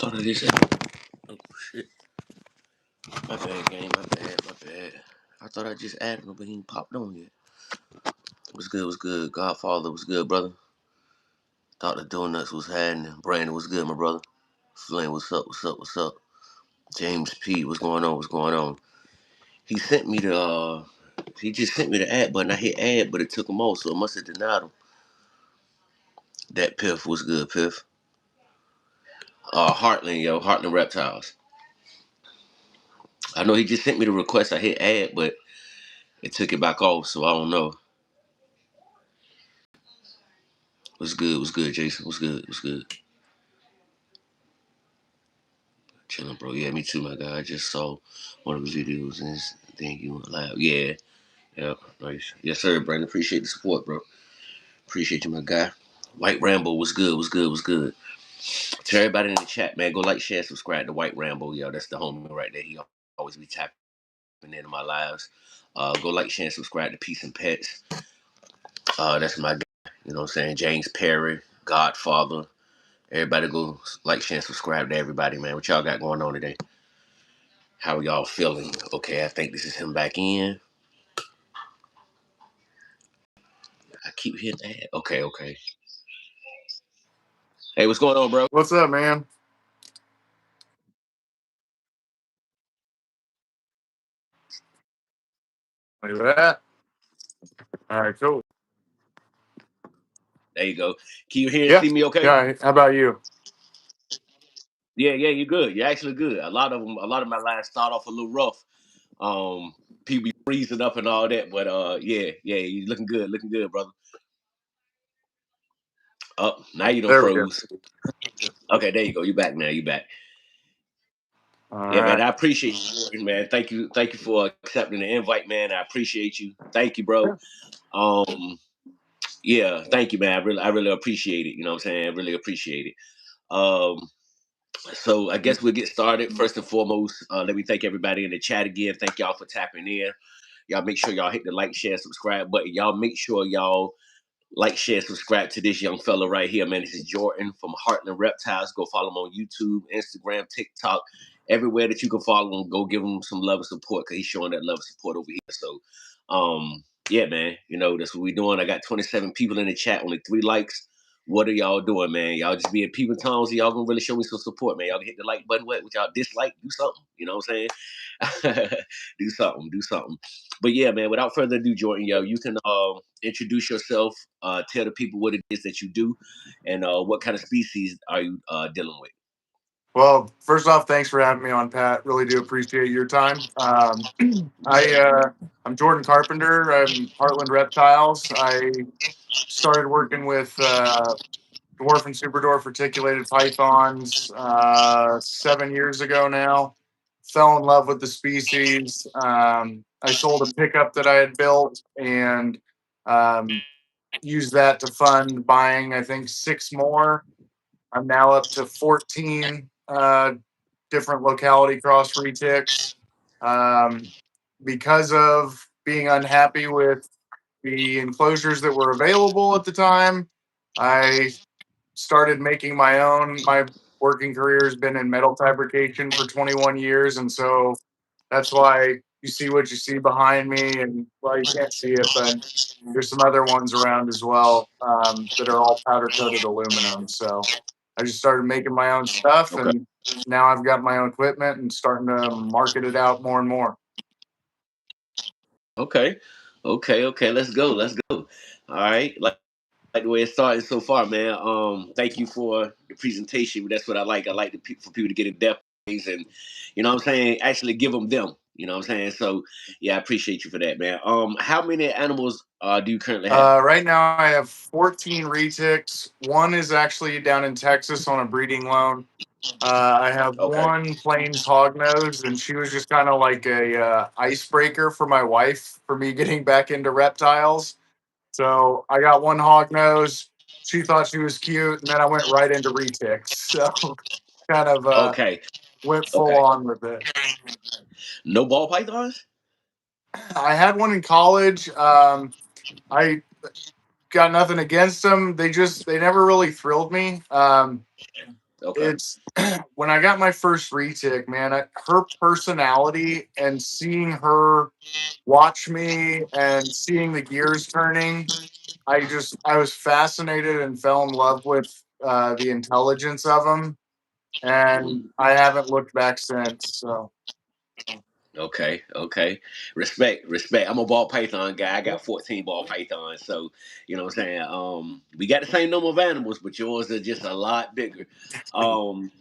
thought I just. Oh shit! My bad, game. My bad. My bad. I thought I just added him, but he ain't popped on yet. What's good? What's good? Godfather, what's good, brother? Thought the Donuts was happening. Brandon, what's good, my brother? Flynn, what's up? What's up? What's up? James P, what's going on? What's going on? He sent me the. He just sent me the ad button. I hit add, but it took him off, so it must have denied him. That Piff, what's good, Piff? Heartland, yo, Heartland Reptiles. I know he just sent me the request. I hit add, but it took it back off, so I don't know. What's good? What's good, Jason? What's good? What's good? Chilling, bro. Yeah, me too, my guy. I just saw one of his videos and his thing you went live. Yeah, yeah, nice. Yes, sir, Brandon. Appreciate the support, bro. Appreciate you, my guy. White Rambo, what's good? What's good? What's good? To everybody in the chat, man, go like, share, subscribe to White Rambo. Yo, that's the homie right there. He always be tapping into my lives. Go like, share, and subscribe to Peace and Pets. That's my guy. You know what I'm saying? James Perry, Godfather. Everybody go like, share, and subscribe to everybody, man. What y'all got going on today? How y'all feeling? Okay, I think this is him back in. I keep hitting that. Okay, okay. Hey, what's going on, bro? What's up, man? Look at that. All right, cool. There you go. Can you hear and Yeah, see me okay? yeah. How about you? Yeah, yeah, you're good. You're actually good. A lot of my lines start off a little rough. People be freezing up and all that, but yeah, yeah, you looking good, brother. Up, now you don't There we go. froze. Okay, there you go. You back now. You back. All Yeah, man. right. I appreciate you, man. Thank you for accepting the invite, man. I appreciate you. Thank you, bro. Yeah, thank you, man. I really appreciate it. You know what I'm saying? I really appreciate it. Um, so I guess we'll get started. First and foremost, let me thank everybody in the chat again. Thank y'all for tapping in. Y'all make sure y'all hit the like, share, subscribe button. Y'all make sure y'all like, share, subscribe to this young fella right here, man. This is Jordan from Heartland Reptiles. Go follow him on YouTube, Instagram, TikTok, everywhere that you can follow him. Go give him some love and support because he's showing that love and support over here. So, yeah, man, you know, that's what we're doing. I got 27 people in the chat, only 3 likes. What are y'all doing, man? Y'all just being people tones. Y'all gonna really show me some support, man. Y'all can hit the like button. What y'all dislike? Do something. You know what I'm saying? Do something. Do something. But yeah, man. Without further ado, Jordan, yo, you can introduce yourself. Tell the people what it is that you do, and what kind of species are you dealing with. Well, first off, thanks for having me on, Pat. Really do appreciate your time. I'm Jordan Carpenter. I'm Heartland Reptiles. I started working with dwarf and super dwarf reticulated pythons 7 years ago now. Fell in love with the species. I sold a pickup that I had built and um, used that to fund buying, I think, 6 more. I'm now up to 14 different locality cross retics. Um, because of being unhappy with the enclosures that were available at the time, I started making my own. My working career has been in metal fabrication for 21 years, and so that's why you see what you see behind me, and well, you can't see it, but there's some other ones around as well that are all powder coated aluminum. So I just started making my own stuff, Okay. and now I've got my own equipment and starting to market it out more and more. Okay. Okay. Okay. Let's go. Let's go. All right. Like the way it started so far, man. Thank you for the presentation. That's what I like. I like for people to get in depth things and, you know what I'm saying, actually give them. You know what I'm saying? So yeah, I appreciate you for that, man. How many animals do you currently have? Right now, I have 14 retics. One is actually down in Texas on a breeding loan. I have Okay. one plains hognose, and she was just kind of like a icebreaker for my wife for me getting back into reptiles. So I got one hognose. She thought she was cute, and then I went right into retics. So kind of Okay. went full Okay. on with it. No ball pythons? I had one in college. I got nothing against them. They never really thrilled me. Okay. It's when I got my first retic, man, her personality and seeing her watch me and seeing the gears turning, I was fascinated and fell in love with the intelligence of them, Mhm. and I haven't looked back since. So Okay, okay. Respect, respect. I'm a ball python guy. I got 14 ball pythons. So, you know what I'm saying? We got the same number of animals, but yours are just a lot bigger. Um,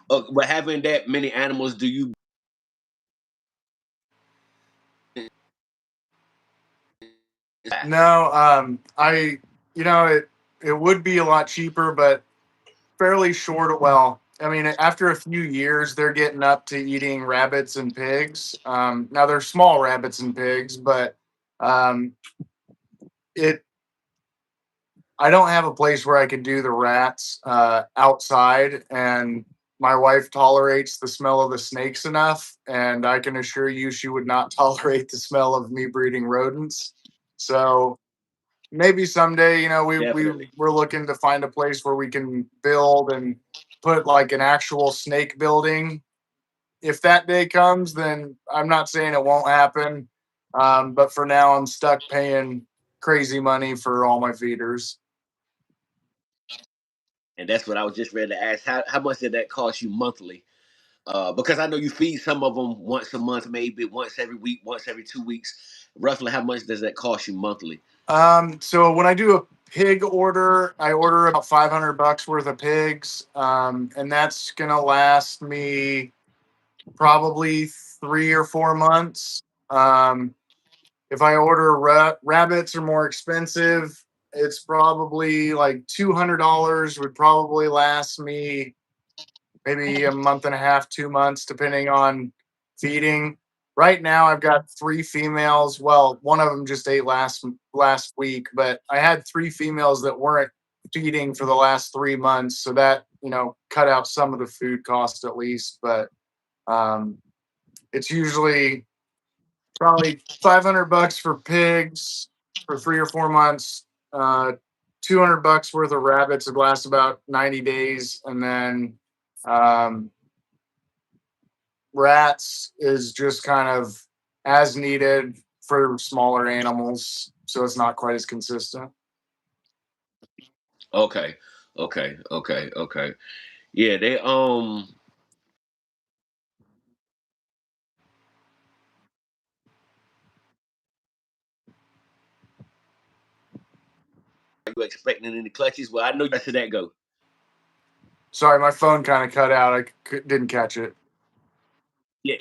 but having that many animals, do you no, it would be a lot cheaper, but fairly short. Well, I mean, after a few years, they're getting up to eating rabbits and pigs. Now they're small rabbits and pigs, but um, it I don't have a place where I can do the rats outside, and my wife tolerates the smell of the snakes enough, and I can assure you she would not tolerate the smell of me breeding rodents. So maybe someday, definitely? we're looking to find a place where we can build and put like an actual snake building. If that day comes, then I'm not saying it won't happen. But for now, I'm stuck paying crazy money for all my feeders. And that's what I was just ready to ask. How much did that cost you monthly? Because I know you feed some of them once a month, maybe once every week, once every 2 weeks. Roughly, how much does that cost you monthly? So when I do a pig order, I order about $500 worth of pigs, and that's gonna last me probably 3 or 4 months. Um, if I order rabbits are more expensive. It's probably like $200 would probably last me maybe a month and a half, 2 months, depending on feeding. Right now, I've got three females. Well, one of them just ate last week, but I had three females that weren't feeding for the last 3 months, so that cut out some of the food cost at least. But um, it's usually probably $500 for pigs for 3 or 4 months. 200 bucks worth of rabbits would last about 90 days, and then um, rats is just kind of as needed for smaller animals, so it's not quite as consistent. Okay, okay, okay, okay. Yeah, they are you expecting any clutches? Well, I know you said that go. Sorry, my phone kind of cut out. Didn't catch it. Yeah,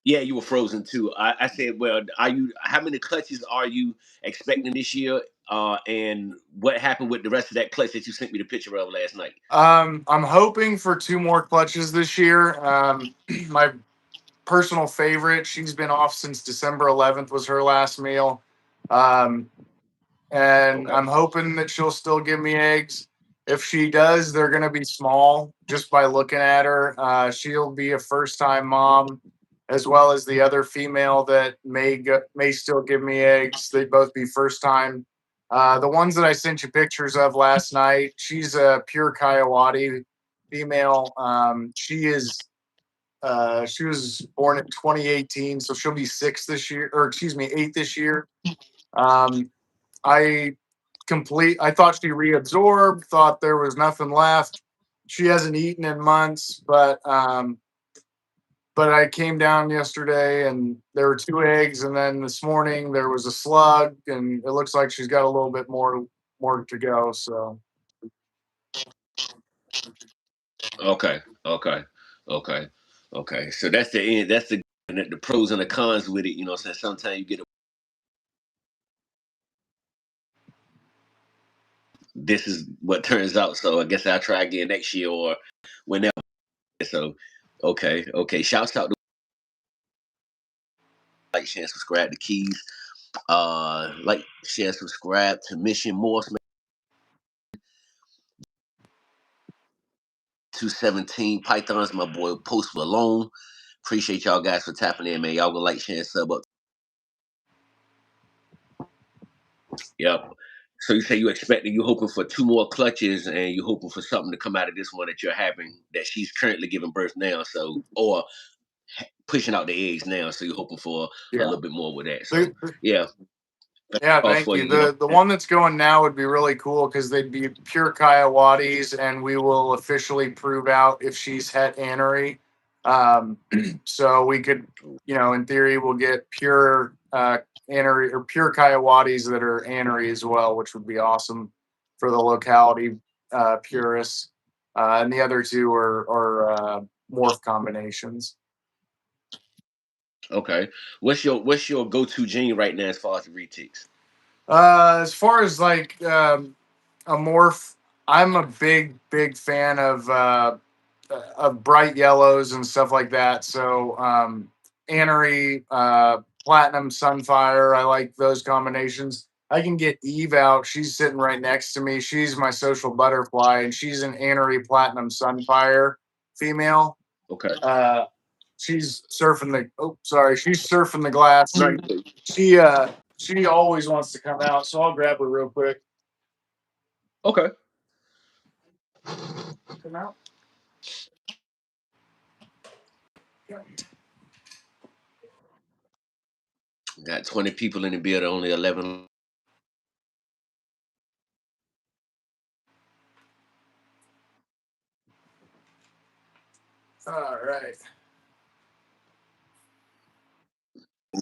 yeah, you were frozen too. I said, well, are you? How many clutches are you expecting this year? And what happened with the rest of that clutch that you sent me the picture of last night? I'm hoping for two more clutches this year. My personal favorite, she's been off since December 11th, was her last meal. Um, and Okay. I'm hoping that she'll still give me eggs. If she does, they're going to be small just by looking at her. She'll be a first time mom, as well as the other female that may still give me eggs. They both be first time. The ones that I sent you pictures of last night, she's a pure Coyote female. She was born in 2018, so she'll be six this year, or excuse me, eight this year. Um, I I thought she reabsorbed, thought there was nothing left. She hasn't eaten in months, but I came down yesterday and there were two eggs, and then this morning there was a slug, and it looks like she's got a little bit more to go. So Okay, okay, okay, okay. So that's the end. That's the pros and the cons with it. You know, so sometimes you get this is what turns out. So I guess I'll try again next year or whenever. So okay, okay. Shouts out to like, share, and subscribe to Keys. Like, share, subscribe to Mission Morse 217 Pythons. My boy Post Malone. Appreciate y'all guys for tapping in, man. Y'all go like, share, and sub up. Yep. So you say you hoping for two more clutches, and you hoping for something to come out of this one that you're having that she's currently giving birth now. So or pushing out the eggs now. So you're hoping for a Yeah. little bit more with that. So The, yeah, Yeah, off thank for you. you. You know. The one that's going now would be really cool because they'd be pure Kiowatis, and we will officially prove out if she's het anery. So we could, in theory, we'll get pure anery or pure Kiowatis that are anery as well, which would be awesome for the locality purists. And the other two are morph combinations. Okay. What's your go-to gene right now as far as the retics? As far as like a morph, I'm a big fan of bright yellows and stuff like that. So Anery, Platinum, Sunfire, I like those combinations. I can get Eve out. She's sitting right next to me. She's my social butterfly, and she's an Anery Platinum Sunfire female. Okay. She's surfing the. Oh, sorry, she's surfing the glass. She she always wants to come out, so I'll grab her real quick. Okay. Come out. Got 20 people in the building, only 11. All right.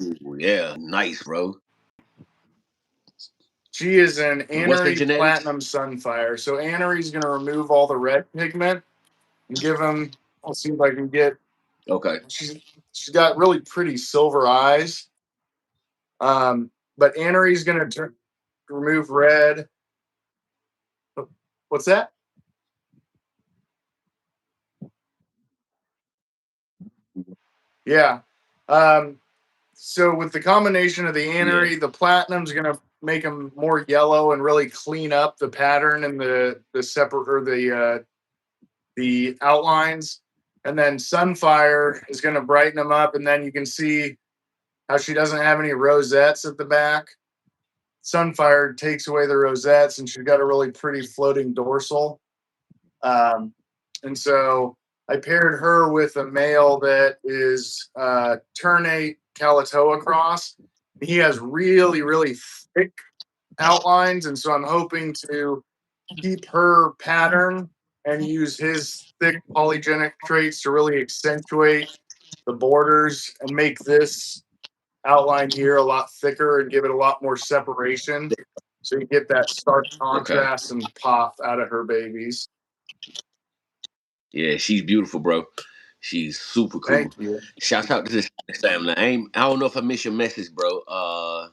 Ooh, yeah, nice, bro. She is an What's the Anery genetics? Platinum Sunfire. So Anery's going to remove all the red pigment and give him. I'll see if I can get. Okay. She's got really pretty silver eyes. But Anery's going to remove red. What's that? Yeah. So with the combination of the Anery, the Platinum's going to make them more yellow and really clean up the pattern and the separate or the outlines. And then Sunfire is going to brighten them up, and then you can see how she doesn't have any rosettes at the back. Sunfire takes away the rosettes, and she's got a really pretty floating dorsal. And so I paired her with a male that is Ternate Kalatoa cross. He has really, really thick outlines, and so I'm hoping to keep her pattern and use his thick polygenic traits to really accentuate the borders and make this outline here a lot thicker and give it a lot more separation. So you get that stark contrast and pop out of her babies. Yeah, she's beautiful, bro. She's super cool. Thank you. Shouts out to this family. I don't know if I missed your message, bro.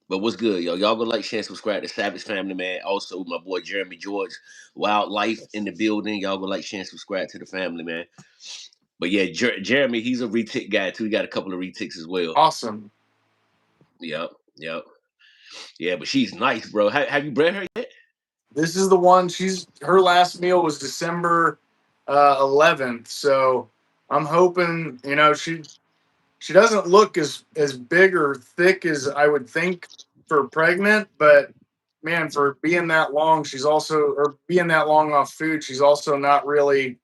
But what's good, yo? Y'all go like, share, and subscribe to Savage Family, man. Also, my boy Jeremy George, Wildlife in the building. Y'all go like, share, and subscribe to the family, man. But yeah, Jeremy, he's a retic guy too. He got a couple of retics as well. Awesome. Yep. Yeah, but she's nice, bro. Have you bred her yet? This is the one. Her last meal was December 11th. So I'm hoping, she doesn't look as big or thick as I would think for pregnant, but man, for being that long, being that long off food, she's also not really,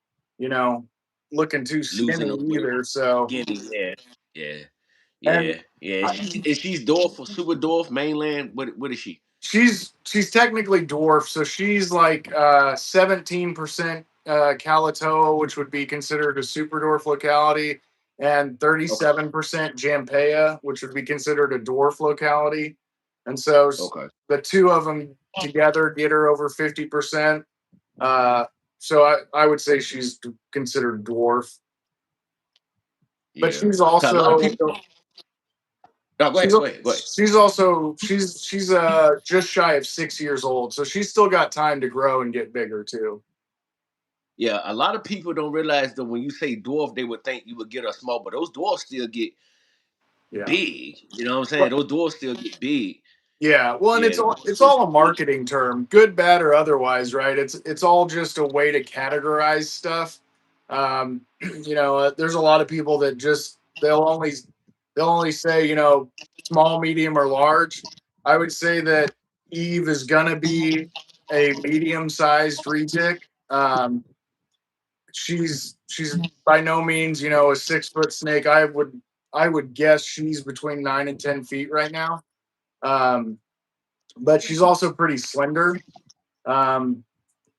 looking too skinny either. So skinny, yeah. She's dwarf or super dwarf mainland. What is she? She's technically dwarf, so she's like 17% Kalatoa, which would be considered a super dwarf locality, and 37% Jampea, which would be considered a dwarf locality. And so the two of them together get her over 50%. So I would say she's considered dwarf. Yeah. But she's also go ahead. She's also she's just shy of 6 years old, so she's still got time to grow and get bigger too. Yeah, a lot of people don't realize that when you say dwarf, they would think you would get her small, but those dwarfs still get big. You know what I'm saying? Those dwarfs still get big. Yeah, well, and it's all a marketing term, good, bad, or otherwise, right? It's all just a way to categorize stuff. There's a lot of people that just they'll only say small, medium, or large. I would say that Eve is gonna be a medium-sized retic. She's by no means, a 6 foot snake. I would guess she's between 9 and 10 feet right now. Um, but she's also pretty slender. Um,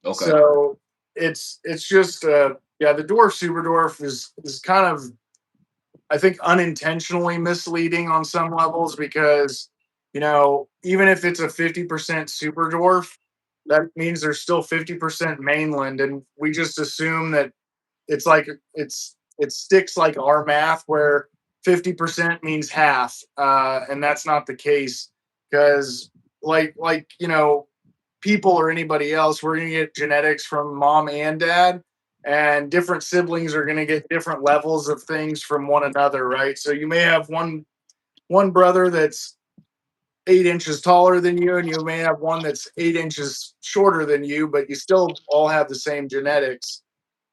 Okay. so it's just yeah, the dwarf super dwarf is kind of, I think, unintentionally misleading on some levels because, even if it's a 50% super dwarf, that means there's still 50% mainland, and we just assume that it's like it sticks like our math where 50% means half, and that's not the case because people or anybody else, we're going to get genetics from mom and dad, and different siblings are going to get different levels of things from one another, right? So you may have one brother that's 8 inches taller than you, and you may have one that's 8 inches shorter than you, but you still all have the same genetics.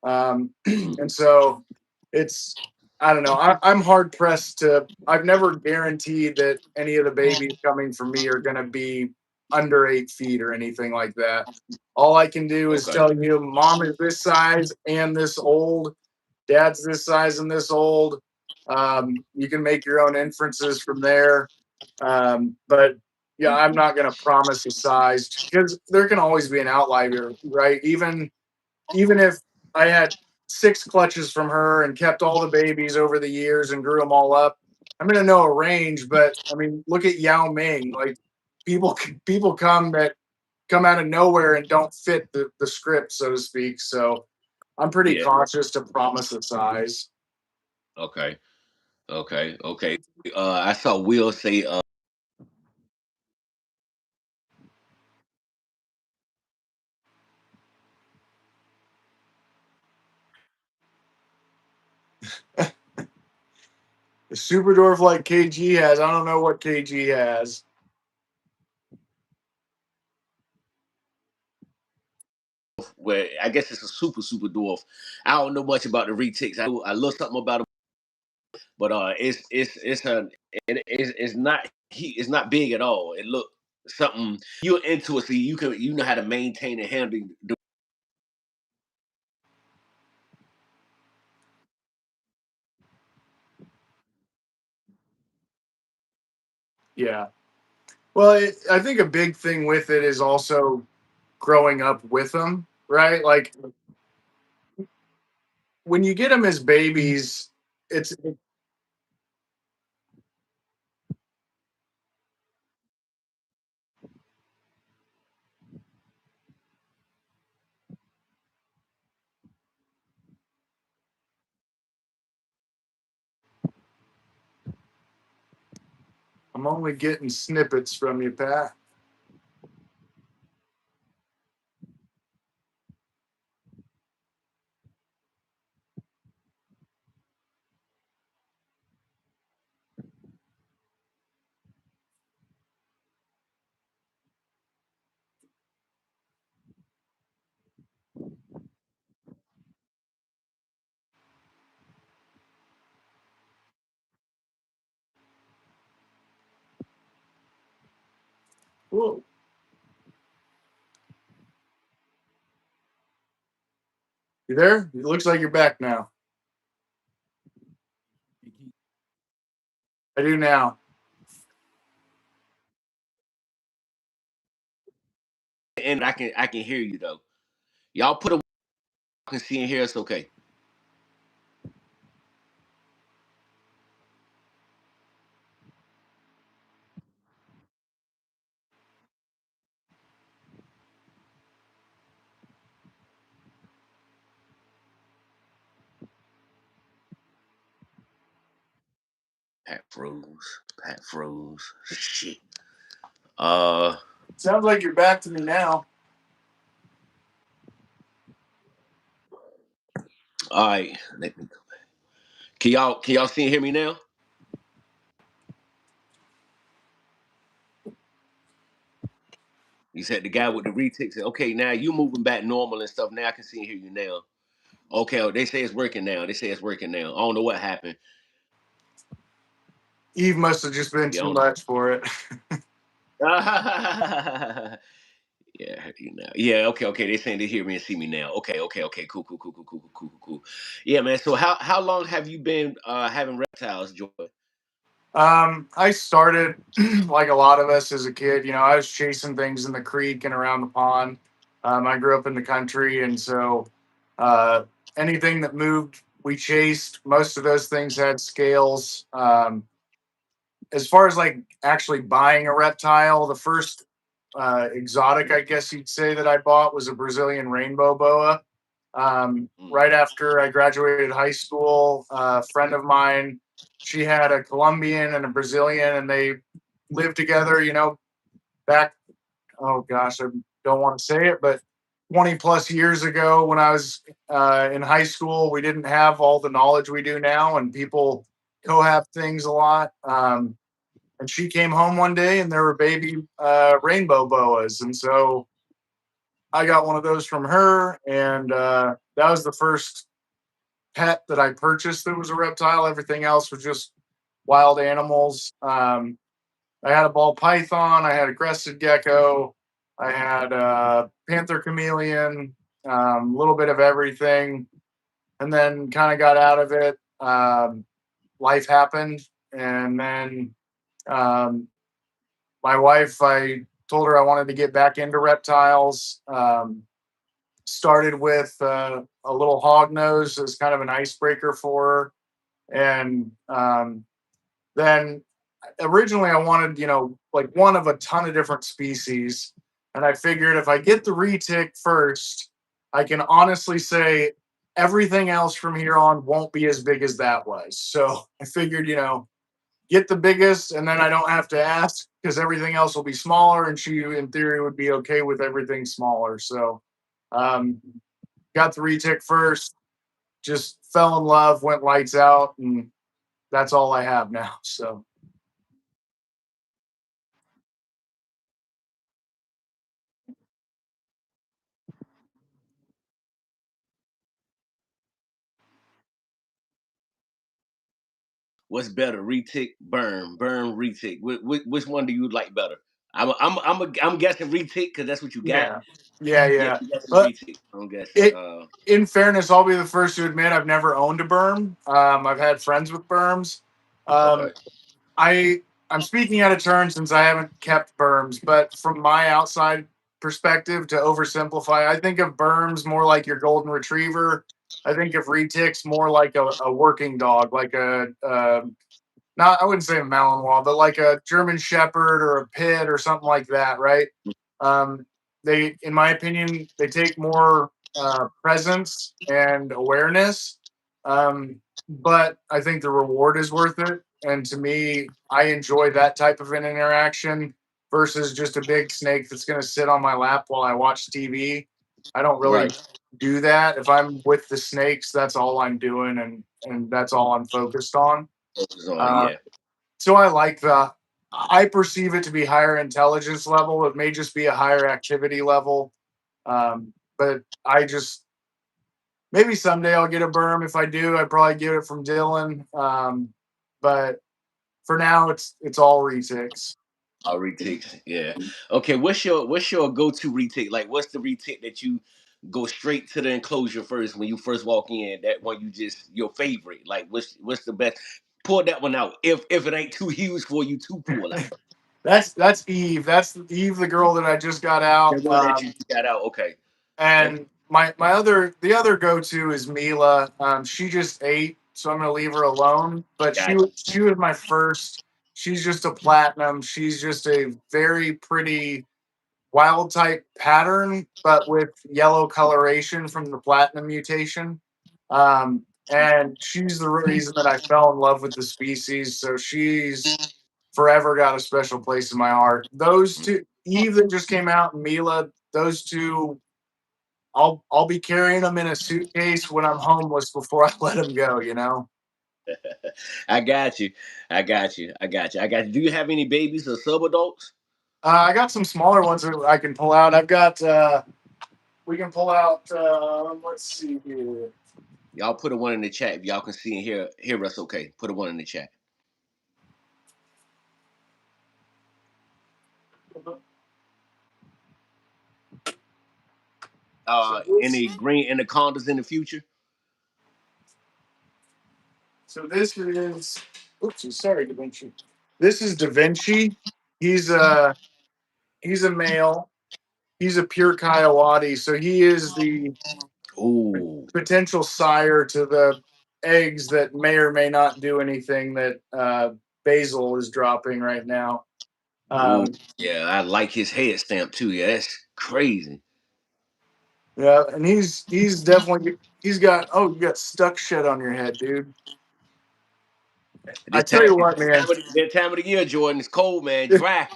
And so it's, I don't know. I'm hard pressed to. I've never guaranteed that any of the babies coming from me are going to be under 8 feet or anything like that. All I can do is Okay. tell you, mom is this size and this old, dad's this size and this old. You can make your own inferences from there. But yeah, I'm not going to promise a size because there can always be an outlier, right? Even if I had 6 clutches from her and kept all the babies over the years and grew them all up, I'm gonna know a range. But I mean, look at Yao Ming. Like people come out of nowhere and don't fit the script, so to speak. So I'm pretty Yeah. cautious to promise a size. Okay. Okay. Okay. I saw Will say The super dwarf like KG has, I don't know what KG has. where I guess it's a super dwarf. I don't know much about the retics. I look something about them, but it's not it's not big at all. It look something you're into it, so you know how to maintain and handle. Yeah. Well, I think a big thing with it is also growing up with them, right? Like when you get them as babies, it's I'm only getting snippets from you, Pat. Whoa. You there? It looks like you're back now. I do now. And I can hear you though. Y'all put a I can see and hear us okay. Pat froze. Pat froze. Shit. Uh, Sounds like you're back to me now. all right. Can y'all see and hear me now? You said the guy with the retics said, okay, now you moving back normal and stuff. Now I can see and hear you now. Okay, they say it's working now. They say it's working now. I don't know what happened. Eve must have just been Yeah, I too don't know. much for it. Yeah, I heard you now. Yeah, okay, okay. They're saying they hear me and see me now. Okay, okay, okay. Cool, cool, cool, cool, cool, cool, cool, cool. Yeah, man. So how long have you been having reptiles, Joy? I started like a lot of us as a kid. You know, I was chasing things in the creek and around the pond. I grew up in the country, and so uh, anything that moved, we chased. Most of those things had scales. As far as like actually buying a reptile, the first exotic, I guess you'd say, that I bought was a Brazilian rainbow boa. Mm. Right after I graduated high school, a friend of mine, she had a Colombian and a Brazilian, and they lived together. You know, back, oh gosh, I don't want to say it, but 20 plus years ago, when I was in high school, we didn't have all the knowledge we do now, and people cohab things a lot. And she came home one day, and there were baby rainbow boas, and so I got one of those from her, and that was the first pet that I purchased that was a reptile. Everything else was just wild animals. I had a ball python, I had a crested gecko, I had a panther chameleon, a little bit of everything, and then kind of got out of it. Life happened, and then um, my wife, I told her I wanted to get back into reptiles. Started with a little hog nose as kind of an icebreaker for her. And then originally I wanted, you know, like one of a ton of different species. And I figured if I get the retic first, I can honestly say everything else from here on won't be as big as that was. So I figured, you know, get the biggest, and then I don't have to ask because everything else will be smaller, and she, in theory, would be okay with everything smaller. So, um, got the retic first, just fell in love, went lights out, and that's all I have now. So, What's better, retic, burn, retic? Which one do you like better? I'm guessing retic because that's what you got. yeah, yeah, Yeah, yeah. I'm guessing But retic. I'm guessing. it, in fairness, I'll be the first to admit I've never owned a berm. I've had friends with berms. Okay. Um, I I'm speaking out of turn since I haven't kept berms, but from my outside perspective, to oversimplify, I think of berms more like your golden retriever. I think of retics more like a working dog, like a not, I wouldn't say a Malinois, but like a German Shepherd or a Pit or something like that, right? Um, they, in my opinion, they take more presence and awareness, but I think the reward is worth it. And to me, I enjoy that type of an interaction versus just a big snake that's going to sit on my lap while I watch TV. I don't really Right. do that. If I'm with the snakes, that's all I'm doing, and that's all I'm focused on. Focus on, Uh, yeah. so I like the. I perceive it to be higher intelligence level. It may just be a higher activity level, but I just maybe someday I'll get a berm. If I do, I'd probably get it from Dylan. But for now, it's all retics. Retics, yeah. Okay, what's your go-to retic? Like, what's the retic that you go straight to the enclosure first when you first walk in? That one you just your favorite. Like, what's the best? Pull that one out. If it ain't too huge for you to pull out. That's Eve. That's Eve, the girl that I just got out. The one that you got out. Okay. Okay. And my other the other go to is Mila. She just ate, so I'm gonna leave her alone. But Gotcha. she was my first. She's just a platinum. She's just a very pretty wild type pattern, but with yellow coloration from the platinum mutation. And she's the reason that I fell in love with the species. So she's forever got a special place in my heart. Those two, Eve that just came out, and Mila, those two, I'll be carrying them in a suitcase when I'm homeless before I let them go. You know, I got you. I got you. I got you. I got you. Do you have any babies or subadults? I got some smaller ones that I can pull out. I've got we can pull out. Let's see here. Y'all put a one in the chat if y'all can see and hear us. Okay, put a one in the chat. Any green anacondas in the future? So this is, oops, sorry, Da Vinci. This is Da Vinci. He's a male. He's a pure Coyote, so he is the Ooh, potential sire to the eggs that may or may not do anything that Basil is dropping right now. ooh, Um, yeah, I like his head stamp too. Yeah, that's crazy. yeah, and he's definitely he's got oh you got stuck shit on your head, dude. I This tell time, you what, man, that time of the year, Jordan, it's cold, man, dry.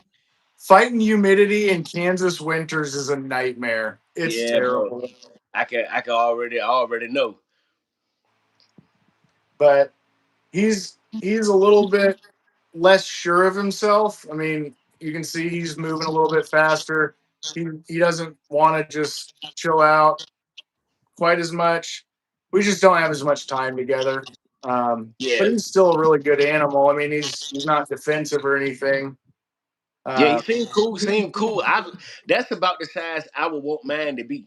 fighting humidity in Kansas winters is a nightmare. It's Yeah, bro. terrible. I already know. But he's a little bit less sure of himself. I mean, you can see he's moving a little bit faster. He doesn't want to just chill out quite as much. We just don't have as much time together. But Yeah, he's still a really good animal. I mean, he's not defensive or anything. yeah, he Uh, seemed cool. Seemed cool. That's about the size I would want mine to be.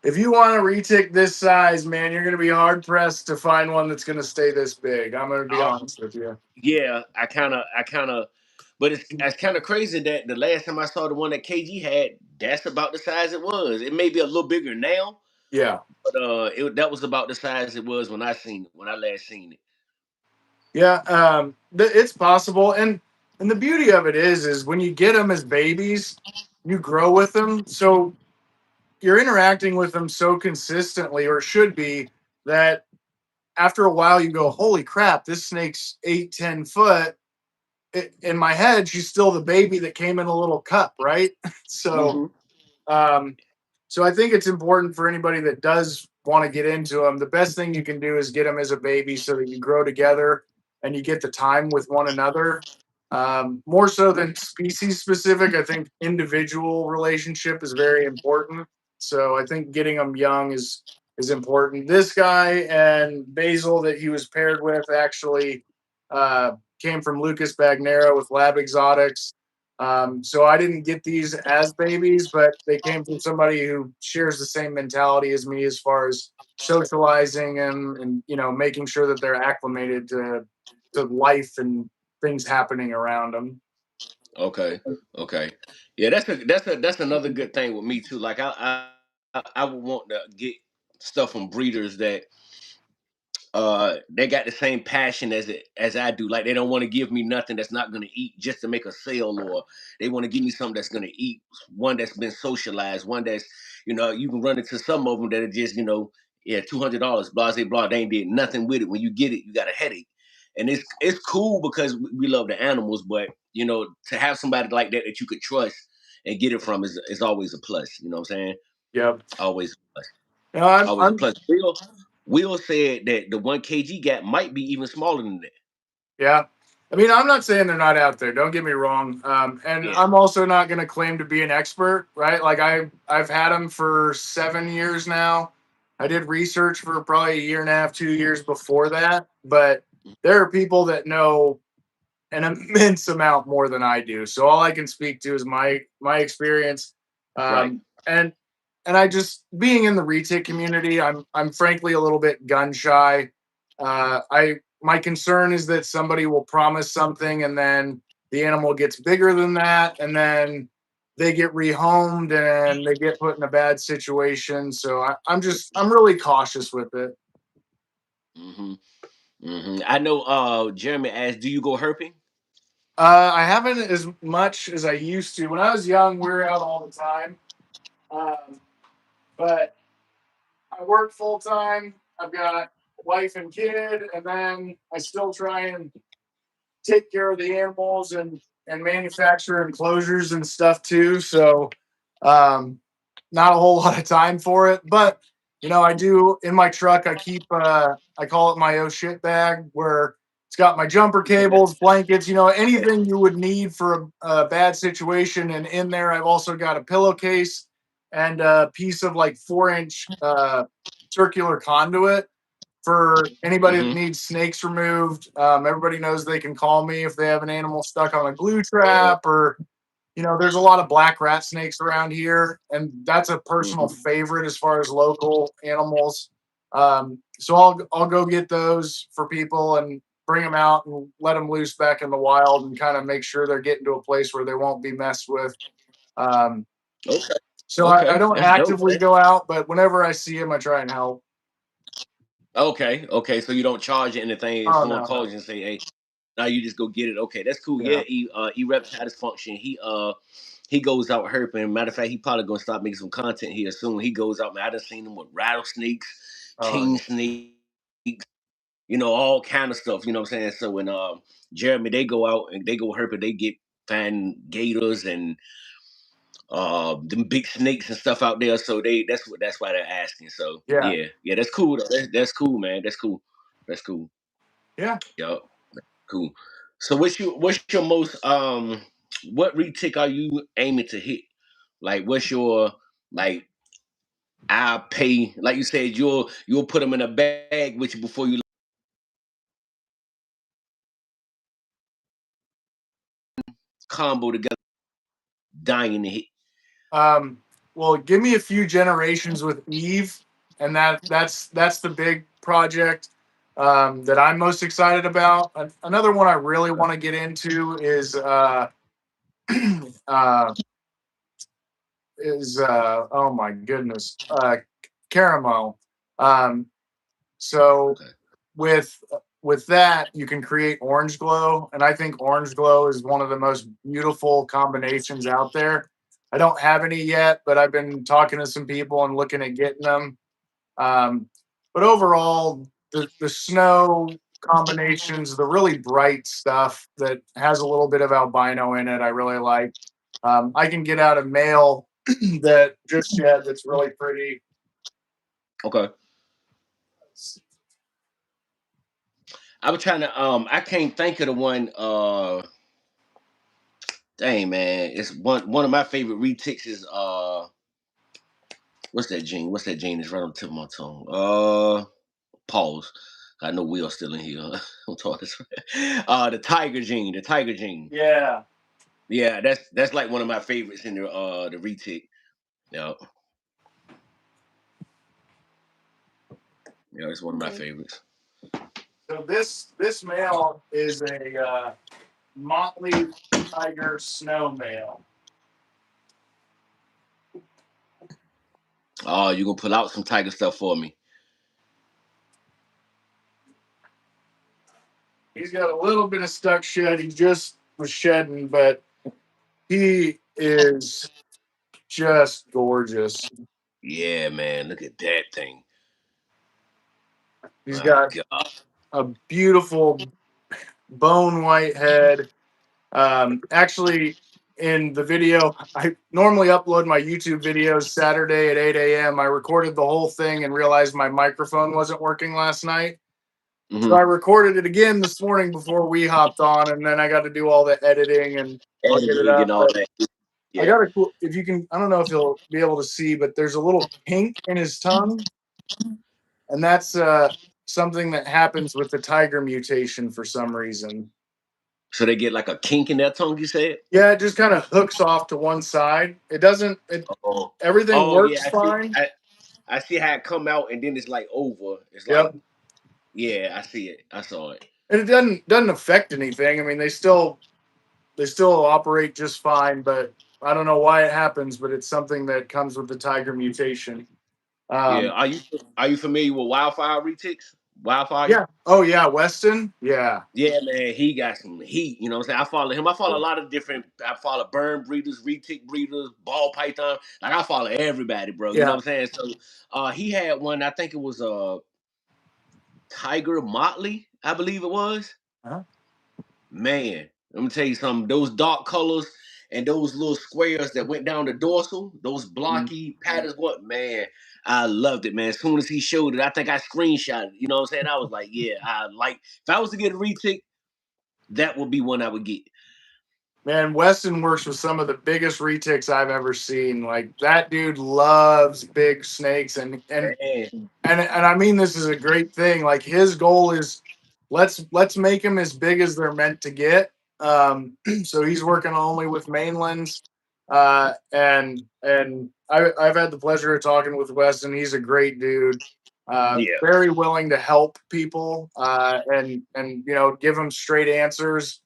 if you want a retic this size, man, you're going to be hard pressed to find one that's going to stay this big. I'm going to be Uh, honest with you. yeah, but it's kind of crazy that the last time I saw the one that KG had, that's about the size it was. It may be a little bigger now, Yeah. but that was about the size it was when I last seen it. Yeah, it's possible, and the beauty of it is when you get them as babies, you grow with them, so you're interacting with them so consistently, or should be, that after a while you go, "Holy crap, this snake's 8, 10 foot." In my head, she's still the baby that came in a little cup, right? So Hmm. um, so I think it's important for anybody that does want to get into them. The best thing you can do is get them as a baby so that you grow together and you get the time with one another. More so than species specific, I think individual relationship is very important. So I think getting them young is important. This guy and Basil that he was paired with actually uh, came from Lucas Bagnera with Lab Exotics. So I didn't get these as babies, but they came from somebody who shares the same mentality as me as far as socializing and making sure that they're acclimated to life and things happening around them. Okay, okay, yeah, that's another good thing with me too. Like I would want to get stuff from breeders that they got the same passion as I do. Like they don't want to give me nothing that's not gonna eat just to make a sale, or they want to give me something that's gonna eat, one that's been socialized, one that's you can run into some of them that are just yeah, $200, blah blah blah. They ain't did nothing with it. When you get it, you got a headache, and it's cool because we love the animals, but to have somebody like that that you could trust and get it from is always a plus. You know what I'm saying? Yep. Always a plus. No, I'm, Always a I'm plus. Will said that the 1 kg gap might be even smaller than that. Yeah. I mean, I'm not saying they're not out there. Don't get me wrong. And Yeah. I'm also not going to claim to be an expert, right? Like I've had them for 7 years now. I did research for probably a year and a half, 2 years before that. But there are people that know an immense amount more than I do. So all I can speak to is my experience. Right. And I just being in the retic community, I'm frankly a little bit gun shy. I My concern is that somebody will promise something and then the animal gets bigger than that, and then they get rehomed and they get put in a bad situation. So I'm really cautious with it. Hmm. I know. Jeremy asked, "Do you go herping?" I haven't as much as I used to. When I was young, we were out all the time. Um, but I work full time. I've got a wife and kid, and then I still try and take care of the animals and manufacture enclosures and stuff too. So, um, not a whole lot of time for it. But I do in my truck. I keep I call it my oh shit bag, where it's got my jumper cables, blankets, anything you would need for a bad situation. And in there, I've also got a pillowcase and a piece of like 4 inch circular conduit for anybody that Hmm. needs snakes removed. Everybody knows they can call me if they have an animal stuck on a glue Yeah. trap or there's a lot of black rat snakes around here, and that's a personal Mhm. favorite as far as local animals. So I'll go get those for people and bring them out and let them loose back in the wild and kind of make sure they're getting to a place where they won't be messed with. Um, Okay. so I Okay. don't That's dope, actively man. go out, but whenever I see them, I try and help. Okay. Okay. So you don't charge anything if Oh someone no, no, calls you and say, "Hey, now you just go get it." Okay, that's cool. Yeah. yeah. E Reptile Dysfunction. He goes out herping. Matter of fact, he probably gonna start making some content here soon. He goes out, man. I done seen him with rattlesnakes, Oh king yeah. snakes, all kind of stuff. You know what I'm saying? So when Jeremy, they go out and they go herping, they get find gators and them big snakes and stuff out there. So that's why they're asking. So Yeah. yeah, yeah, that's cool. That's cool, man. That's cool. That's cool. Yeah. Yup. Cool. So what's your most what retic are you aiming to hit? Like what's your like I pay like you said you'll put them in a bag with you before you combo together dying to hit. Um, well, give me a few generations with Eve, and that's the big project that I'm most excited about. Another one I really want to get into uh, oh my goodness, caramel. Um, so Okay. with with that, you can create orange glow, and I think orange glow is one of the most beautiful combinations out there. I don't have any yet, but I've been talking to some people and looking at getting them. Um, but overall, the snow combinations, the really bright stuff that has a little bit of albino in it, I really like. I can get out a male that just shed that's really pretty. Okay. I was trying to I can't think of the one dang man. It's one of my favorite retics is what's that gene? What's that gene? It's right on the tip of my tongue. Pause. I know Will's still in here. I'm talking. The tiger gene. The tiger gene. Yeah. Yeah, that's like one of my favorites in the retic. Yeah, yeah, it's one of my favorites. So this male is a Motley Tiger Snow male. Oh, you gonna pull out some tiger stuff for me? He's got a little bit of stuck shed. He just was shedding, but he is just gorgeous. Yeah, man. Look at that thing. He's My got God. a beautiful bone white head. Actually, in the video, I normally upload my YouTube videos Saturday at 8 a.m. I recorded the whole thing and realized my microphone wasn't working last night. So I Mm-hmm. recorded it again this morning before we hopped on, and then I got to do all the editing and I'll get it Editing up. and all But that. I Yeah. got a cool, if you can, I don't know if you'll be able to see, but there's a little kink in his tongue, and that's something that happens with the tiger mutation for some reason. So they get like a kink in their tongue. You said? Yeah, it just kind of hooks off to one side. It doesn't. Oh. Everything Oh yeah. works I see. fine. I see how it come out and then it's like over. It's like Yep, yeah. I see it. I saw it. and it doesn't affect anything. I mean, they still operate just fine, but I don't know why it happens, but it's something that comes with the tiger mutation. Yeah. Um, Are you familiar with wildfire retics? Wildfire. yeah. Oh yeah, Weston. Yeah. Yeah, man, he got some heat. You know what I'm saying? I follow him. I follow a lot of different. I follow burn breeders, retic breeders, ball python. Like I follow everybody, bro. You know Yeah. what I'm saying? So, he had one. I think it was Tiger Motley. I believe it was. Huh? Man, let me tell you something. Those dark colors and those little squares that went down the dorsal, those Mhm. blocky patterns. What man? I loved it, man. As soon as he showed it, I think I screenshot it. You know what I'm saying? I was like, yeah, I like. If I was to get a retic, that would be one I would get. Man, Weston works with some of the biggest retics I've ever seen. Like that dude loves big snakes, and and Man, and and I mean this is a great thing. Like his goal is let's make them as big as they're meant to get, So he's working only with mainlands. And I've had the pleasure of talking with Weston. He's a great dude. Yeah. Very willing to help people, and give them straight answers.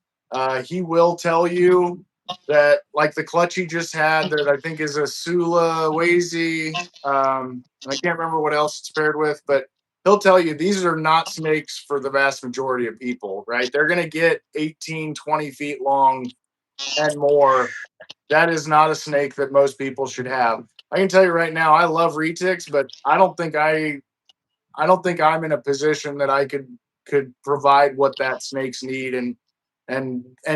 He will tell you that, like the clutch he just had, that I think is a Sulawesi. And I can't remember what else it's paired with, but he'll tell you these are not snakes for the vast majority of people, right? They're going to get 18, 20 feet long and more. That is not a snake that most people should have. I can tell you right now, I love retics, but I don't think I'm in a position that I could provide what that snake's need and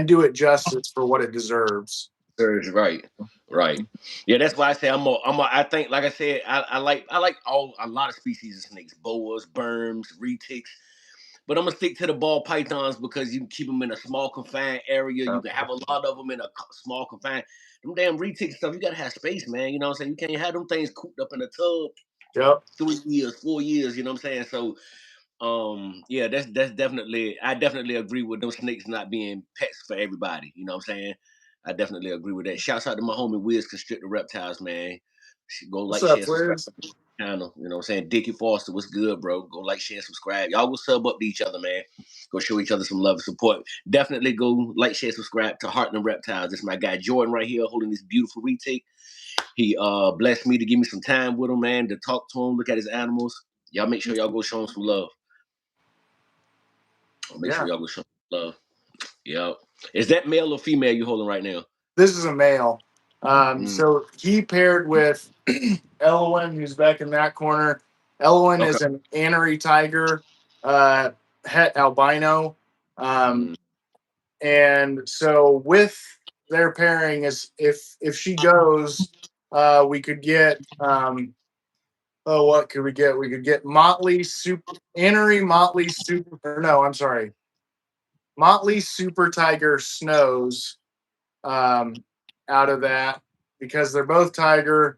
do it justice for what it deserves. Serves right, right. Yeah, that's why I say I think, like I said, I like all a lot of species of snakes, boas, berms, retics. But I'm gonna stick to the ball pythons because you can keep them in a small confined area. You can have a lot of them in a small confined. Them damn retic stuff, you gotta have space, man. You know what I'm saying? You can't have them things cooped up in a tub Yep. 3 years, 4 years. You know what I'm saying? So, yeah, that's definitely. I definitely agree with those snakes not being pets for everybody. You know what I'm saying? I definitely agree with that. Shouts out to my homie Wiz Constricted Reptiles, man. Go What's like, up, share, subscribe Wiz? channel. You know what I'm saying? Dickie Foster, what's good, bro? Go like, share, subscribe. Y'all go sub up to each other, man. Go show each other some love and support. Definitely go like, share, subscribe to Heartland Reptiles. This is my guy Jordan right here holding this beautiful retake. He blessed me to give me some time with him, man, to talk to him, look at his animals. Y'all make sure y'all go show him some love. Make sure Yeah. y'all go show him some love. Yep. Is that male or female you holding right now? This is a male. Mm. So he paired with Elwyn, who's back in that corner. Elwyn Okay. is an Anery tiger, het albino. Um, Mm. and so with their pairing, is if she goes, we could get what could we get? We could get Motley Super Anery Motley Super. Or no, I'm sorry, Motley Super Tiger Snows, um, out of that, because they're both tiger.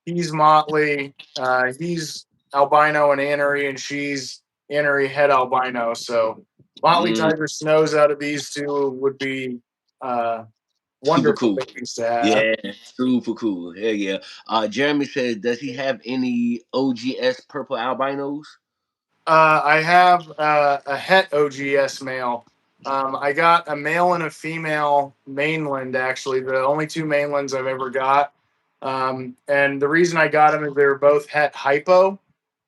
He's Motley. He's albino and Anery, and she's Anery head albino. So Motley Mm. Tiger Snows out of these two would be uh, Super wonderful cool. babies to have. Yeah, super cool. Hell yeah. Jeremy says, does he have any OGS purple albinos? I have a het OGS male. I got a male and a female mainland, actually, the only two mainlands I've ever got. And the reason I got them is they were both het hypo.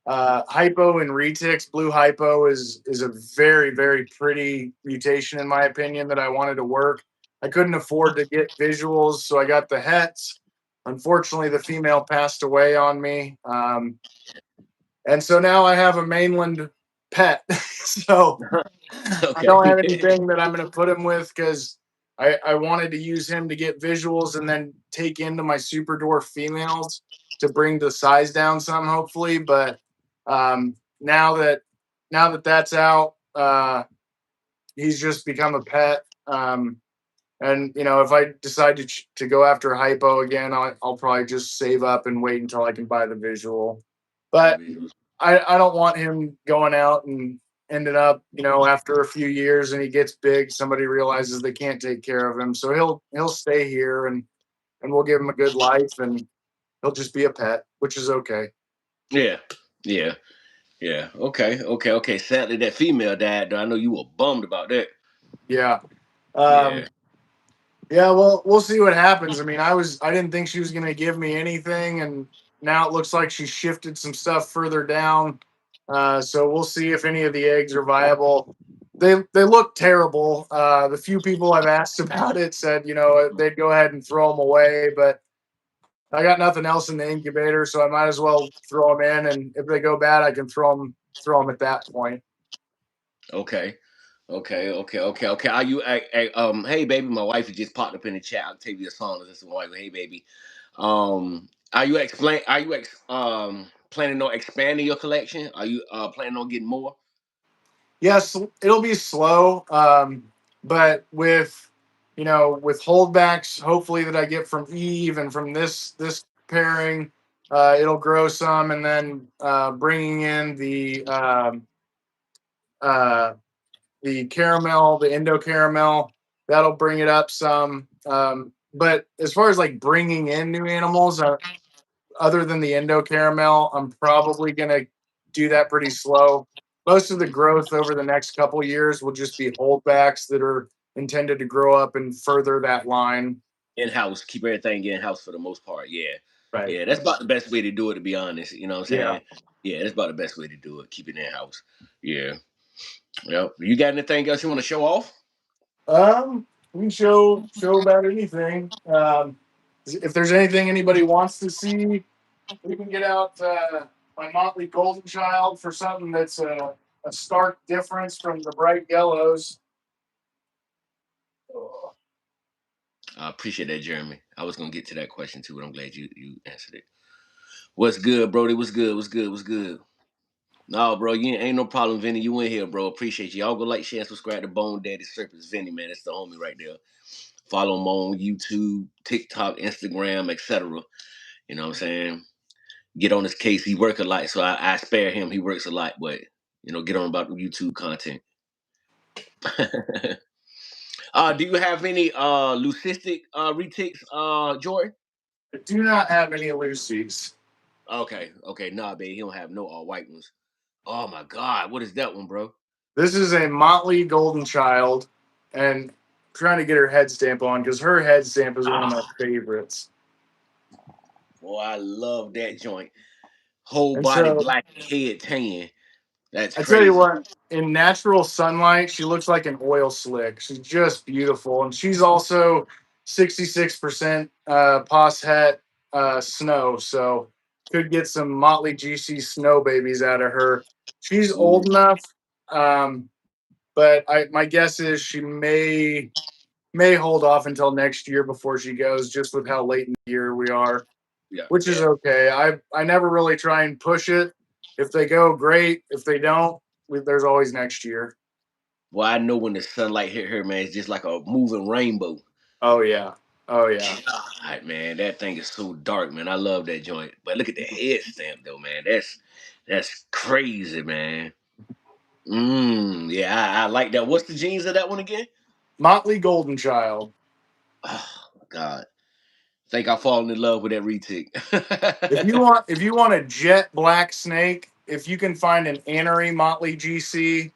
Hypo and retics, blue hypo is a very, very pretty mutation, in my opinion, that I wanted to work. I couldn't afford to get visuals, so I got the hets. Unfortunately, the female passed away on me. And so now I have a mainland pet. So I Okay. don't have anything that I'm going to put him with, because I wanted to use him to get visuals and then take into my super dwarf females to bring the size down some, hopefully. But um, now that that's out, he's just become a pet. And if I decide to go after hypo again, I'll probably just save up and wait until I can buy the visual. But I don't want him going out and ended up, after a few years and he gets big, somebody realizes they can't take care of him. So he'll stay here, and we'll give him a good life, and he'll just be a pet, which is okay. Yeah. Yeah. Yeah. Okay. Okay. Okay. Sadly, that female died, though. I know you were bummed about that. Yeah. Yeah. Um, yeah, well, we'll see what happens. I mean, I didn't think she was going to give me anything, and now it looks like she shifted some stuff further down. So we'll see if any of the eggs are viable. They look terrible. The few people I've asked about it said, they'd go ahead and throw them away, but I got nothing else in the incubator, so I might as well throw them in. And if they go bad, I can throw them at that point. Okay. Okay. Okay. Okay. Okay. Are you, hey, baby, my wife has just popped up in the chat. I'll tell you a song. This is my wife. Hey, baby. Are you planning on expanding your collection? Are you planning on getting more? Yes, it'll be slow, but with holdbacks, hopefully that I get from Eve and from this pairing, it'll grow some, and then bringing in uh, the caramel, the Indo caramel. that'll bring it up some. But as far as like bringing in new animals, other than the Indo Caramel, I'm probably gonna do that pretty slow. Most of the growth over the next couple years will just be holdbacks that are intended to grow up and further that line. In house, keep everything in house for the most part. Yeah, Right. yeah, that's about the best way to do it. To be honest, you know what I'm Yeah. saying? Yeah, that's about the best way to do it. Keep it in house. Yeah. Yep. You got anything else you want to show off? We can show about anything. If there's anything anybody wants to see, we can get out my Motley Golden Child for something that's a stark difference from the bright yellows. I appreciate that, Jeremy. I was gonna get to that question too, but I'm glad you answered it. What's good, Brody? What's good? What's good? What's good? No, bro, you ain't no problem, Vinny. You in here, bro. Appreciate you. Y'all go like, share, and subscribe to Bone Daddy Serpents. Vinny, man, that's the homie right there. Follow him on YouTube, TikTok, Instagram, etc. You know what I'm saying? Get on his case. He work a lot, so I spare him. He works a lot, but get on about the YouTube content. Do you have any leucistic retics, Jordan? I do not have any Lucy's. Okay, nah, babe, he don't have no all white ones. Oh my God, what is that one, bro? This is a Motley Golden Child, and I'm trying to get her head stamp on because her head stamp is one of my favorites. Boy, I love that joint. Whole And body so, black, head tan. That's I crazy. tell you what, in natural sunlight, she looks like an oil slick. She's just beautiful, and she's also 66% pos het snow, so could get some Motley GC snow babies out of her. She's old enough, but my guess is she may hold off until next year before she goes, just with how late in the year we are, which is okay. I never really try and push it. If they go, great. If they don't, there's always next year. Well, I know when the sunlight hit her, man, it's just like a moving rainbow. Oh yeah. Oh yeah. God, man, that thing is so dark, man. I love that joint. But look at the head stamp, though, man. That's crazy, man. Yeah, I like that. What's the genes of that one again? Motley Golden Child. Oh God. Think I've fallen in love with that retic. If you want a jet black snake, if you can find an Annery Motley GC,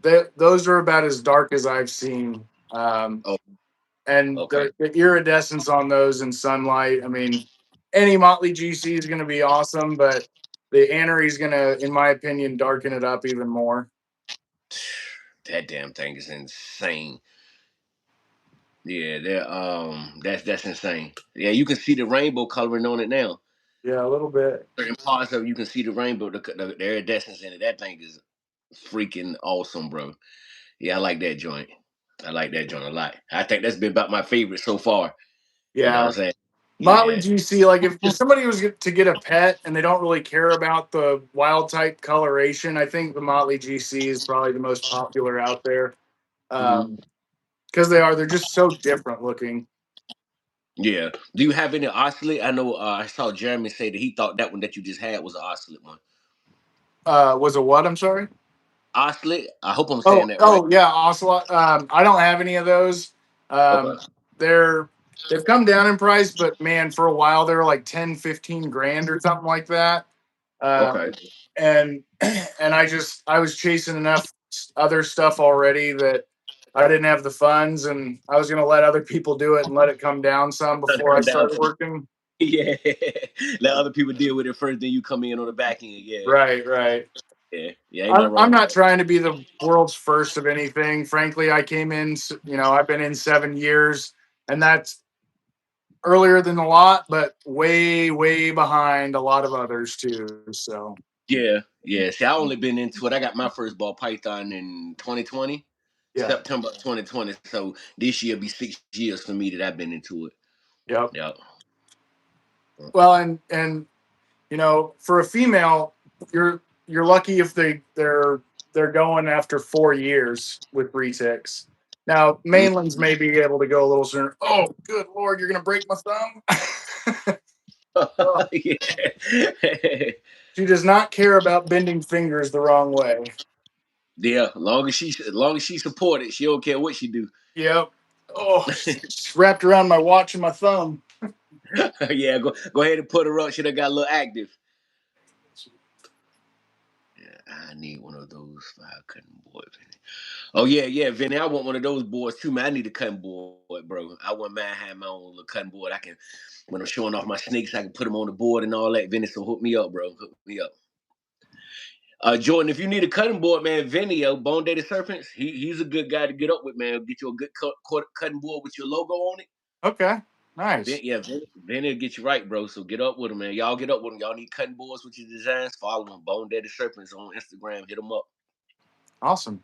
those are about as dark as I've seen. And Okay. the iridescence on those in sunlight, I mean, any Motley GC is going to be awesome, but the Annery is going to, in my opinion, darken it up even more. That damn thing is insane. Yeah, that's insane. Yeah, you can see the rainbow coloring on it now. Yeah, a little bit. Certain parts of it, you can see the rainbow, the iridescence in it. That thing is freaking awesome, bro. Yeah, I like that joint. I like that joint a lot. I think that's been about my favorite so far. Yeah. You know what I'm saying? Motley GC, like if somebody was to get a pet and they don't really care about the wild type coloration, I think the Motley GC is probably the most popular out there. Because they're just so different looking. Yeah. Do you have any oscillate? I know I saw Jeremy say that he thought that one that you just had was an oscillate one. Was a what? I'm sorry? Oscillate? I hope I'm saying that right. Oh yeah, ocelot. I don't have any of those. They've come down in price, but man, for a while they were like 10, 15 grand or something like that. And I was chasing enough other stuff already that I didn't have the funds, and I was going to let other people do it and let it come down some before I started working. Yeah, let other people deal with it first, then you come in on the back end. Yeah, right. Yeah. I'm not trying to be the world's first of anything. Frankly, I came in, I've been in 7 years, and that's earlier than a lot, but way, way behind a lot of others too. So yeah. See, I only been into it. I got my first ball python in 2020, September 2020. So this year be 6 years for me that I've been into it. Yep. Well, and for a female, you're lucky if they're going after 4 years with retics. Now, mainlands may be able to go a little sooner. Oh, good Lord, you're going to break my thumb. She does not care about bending fingers the wrong way. Yeah, as long as she support it, she don't care what she do. Yep. Oh, it's wrapped around my watch and my thumb. Yeah, go ahead and put her up. She done got a little active. Yeah, I need one of those 5 cutting boards. Oh yeah, Vinny. I want one of those boards too, man. I need a cutting board, bro. I want mine have my own little cutting board. I can, when I'm showing off my snakes, I can put them on the board and all that. Vinny, so hook me up, bro. Hook me up. Jordan, if you need a cutting board, man, Vinny, Bone Dated Serpents, he's a good guy to get up with, man. Get you a good cutting board with your logo on it. Okay, nice. Vinny will get you right, bro. So get up with him, man. Y'all get up with him. Y'all need cutting boards with your designs. Follow him, Bone Dated Serpents on Instagram. Hit him up. Awesome.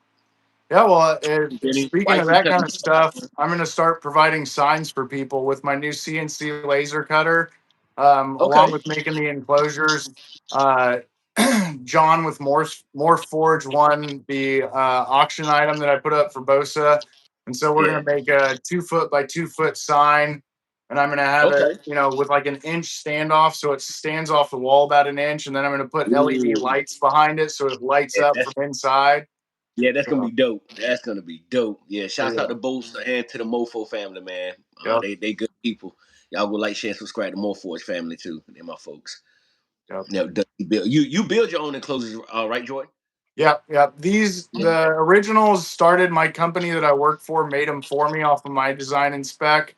Yeah, well, Vinny, speaking of wifey that kind cutting. of stuff, I'm going to start providing signs for people with my new CNC laser cutter, along Okay. with making the enclosures. Uh, John with More Forge won the auction item that I put up for Bosa. And so we're Yeah. going to make a 2 foot by 2 foot sign. And I'm going to have it, Okay. with like an inch standoff. So it stands off the wall about an inch. And then I'm going to put LED Ooh. lights behind it so it lights Yeah, up from inside. that's gonna So, be dope. That's gonna be dope. Yeah, so shouts out to both and to the Mofo family, man. yeah. They good people. Y'all go like, share, subscribe to Moforge family too. They're my folks. Yep. Now, you build your own enclosures, right, Jordan? Yep. Yep. The originals started my company that I work for, made them for me off of my design and spec.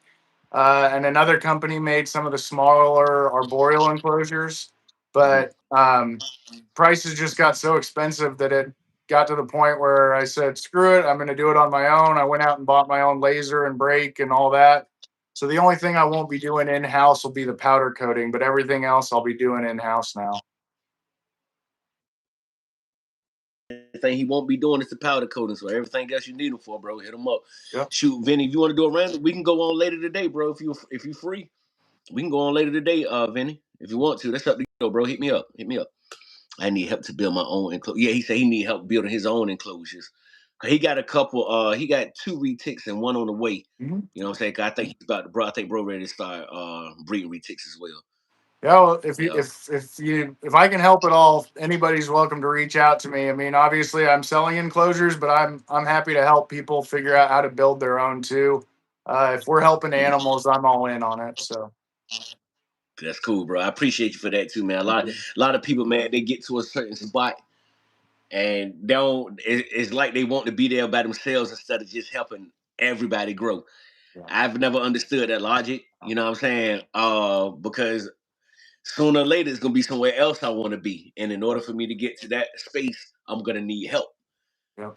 And another company made some of the smaller arboreal enclosures. But prices just got so expensive that it got to the point where I said, screw it, I'm going to do it on my own. I went out and bought my own laser and brake and all that. So the only thing I won't be doing in-house will be the powder coating, but everything else I'll be doing in-house now. Thing he won't be doing is the powder coating. So everything else you need him for, bro, hit him up. Yep. Shoot, Vinny, if you want to do a random, we can go on later today, bro. If you free, we can go on later today, Vinny. If you want to, that's up to you, bro. Hit me up. I need help to build my own enclosure. Yeah, he said he need help building his own enclosures. He got a couple. He got 2 retics and 1 on the way. Mm-hmm. You know what I'm saying? I think he's about to, bro. I think bro ready to start breeding retics as well. Yeah, well, if I can help at all, anybody's welcome to reach out to me. I mean, obviously, I'm selling enclosures, but I'm happy to help people figure out how to build their own too. If we're helping animals, I'm all in on it. So That's cool, bro. I appreciate you for that too, man. A lot of people, man, they get to a certain spot and they don't. It's like they want to be there by themselves instead of just helping everybody grow. Yeah. I've never understood that logic. You know what I'm saying? Because sooner or later it's gonna be somewhere else I want to be, and in order for me to get to that space, I'm gonna need help. yeah.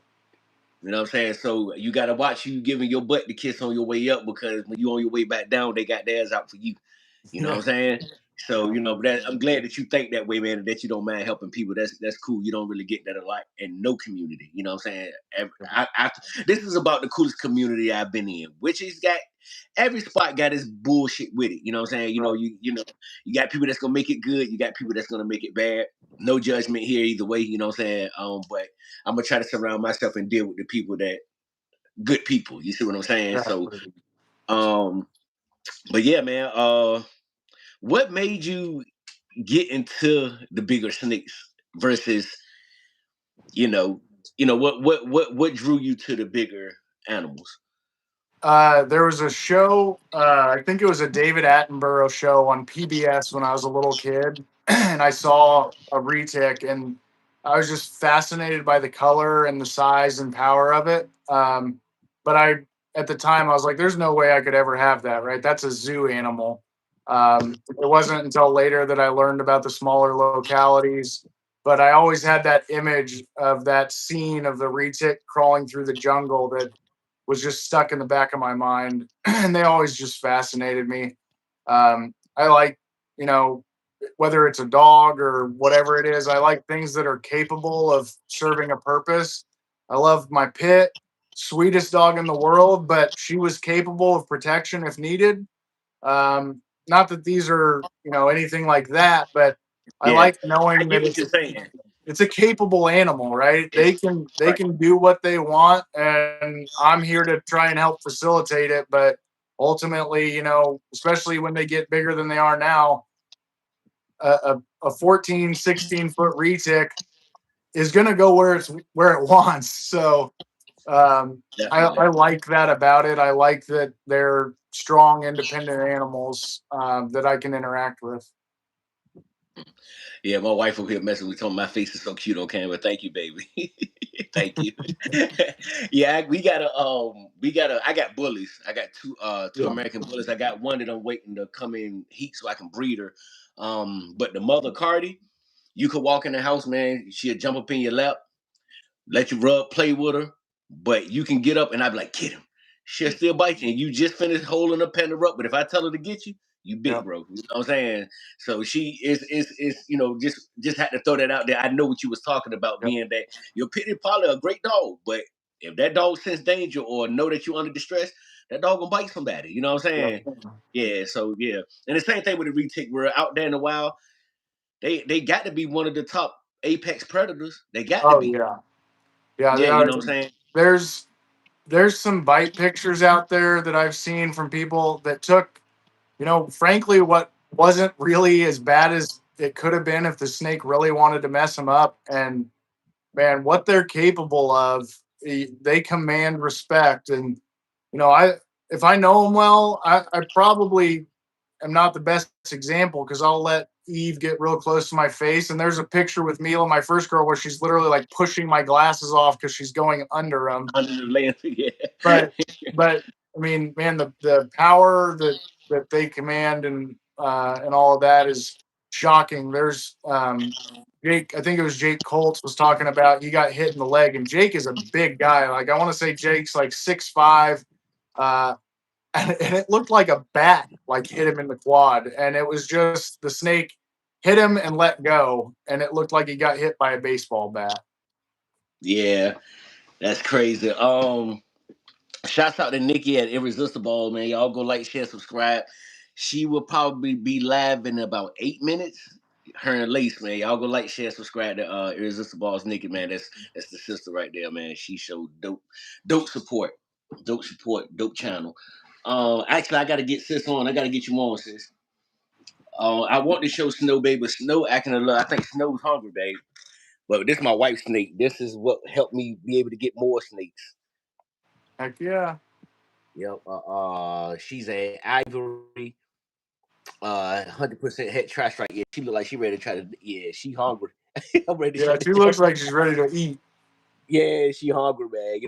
You know what I'm saying? So you gotta watch you giving your butt the kiss on your way up, because when you on your way back down, they got theirs out for you. You know what I'm saying? So but I'm glad that you think that way, man, and that you don't mind helping people. That's cool. You don't really get that a lot in no community. You know what I'm saying? This is about the coolest community I've been in, which has got every spot got its bullshit with it. You know what I'm saying? You got people that's gonna make it good. You got people that's gonna make it bad. No judgment here either way. You know what I'm saying? But I'm gonna try to surround myself and deal with the people that good people. You see what I'm saying? So, but yeah, man. What made you get into the bigger snakes versus, what drew you to the bigger animals? There was a show, I think it was a David Attenborough show on PBS when I was a little kid, and I saw a retic, and I was just fascinated by the color and the size and power of it. But at the time, I was like, there's no way I could ever have that, right? That's a zoo animal. It wasn't until later that I learned about the smaller localities, but I always had that image of that scene of the retic crawling through the jungle that was just stuck in the back of my mind, and they always just fascinated me. I like, whether it's a dog or whatever it is, I like things that are capable of serving a purpose. I love my Pit, sweetest dog in the world, but she was capable of protection if needed. Not that these are, anything like that, but I like I knowing get that what you're saying. it's a capable animal, right? They can do what they want, and I'm here to try and help facilitate it. But ultimately, especially when they get bigger than they are now, a 14, 16 foot retic is going to go where it wants. So I, Definitely. I like that about it. I like that they're strong, independent animals that I can interact with. Yeah, my wife over here messing with me, my face is so cute on camera. Thank you, baby. Thank you. Yeah, I got bullies. I got two Yeah. American bullies. I got one that I'm waiting to come in heat so I can breed her. But the mother Cardi, you could walk in the house, man, she'll jump up in your lap, let you rub, play with her, but you can get up and I'd be like, get him. She'll still bite you. And you just finished holding her, petting her up. But if I tell her to get you, you bit, Yep. bro. You know what I'm saying? So she is just had to throw that out there. I know what you was talking about, Yep. being that your pit is probably a great dog, but if that dog sense danger or know that you're under distress, that dog gonna bite somebody. You know what I'm Yep. saying? Yeah, so yeah. And the same thing with the retic. We're out there in the wild. They got to be one of the top apex predators. They got to Oh be. yeah. Yeah. Yeah, you know what I'm saying? There's there's some bite pictures out there that I've seen from people that took, frankly, what wasn't really as bad as it could have been if the snake really wanted to mess them up. And man, what they're capable of, they command respect. And I if I know them well, I probably am not the best example because I'll let Eve get real close to my face. And there's a picture with Mila, my first girl, where she's literally like pushing my glasses off because she's going under them. Under the lens, yeah. But but I mean, man, the power that they command and all of that is shocking. There's Jake, I think it was Jake Colts was talking about he got hit in the leg, and Jake is a big guy. Like I want to say Jake's like 6'5", uh, and it looked like a bat like hit him in the quad, and it was just the snake hit him and let go, and it looked like he got hit by a baseball bat. Yeah, that's crazy. Shouts out to Nikki at Irresistible, man. Y'all go like, share, subscribe. She will probably be live in about 8 minutes. Her and Lace, man. Y'all go like, share, subscribe to Irresistible's Nikki, man. That's the sister right there, man. She showed dope support. Dope support, dope channel. Actually I gotta get sis on. I gotta get you on, sis. I want to show Snow, babe, but Snow acting a little. I think Snow's hungry, babe. But this is my wife's snake. This is what helped me be able to get more snakes. Heck yeah. Yep. She's a ivory, 100% head trash right. Yeah, she look like she ready to try to. Yeah, she hungry. I'm ready to Yeah, try she to. looks like she's ready to eat. Yeah, she hungry, man.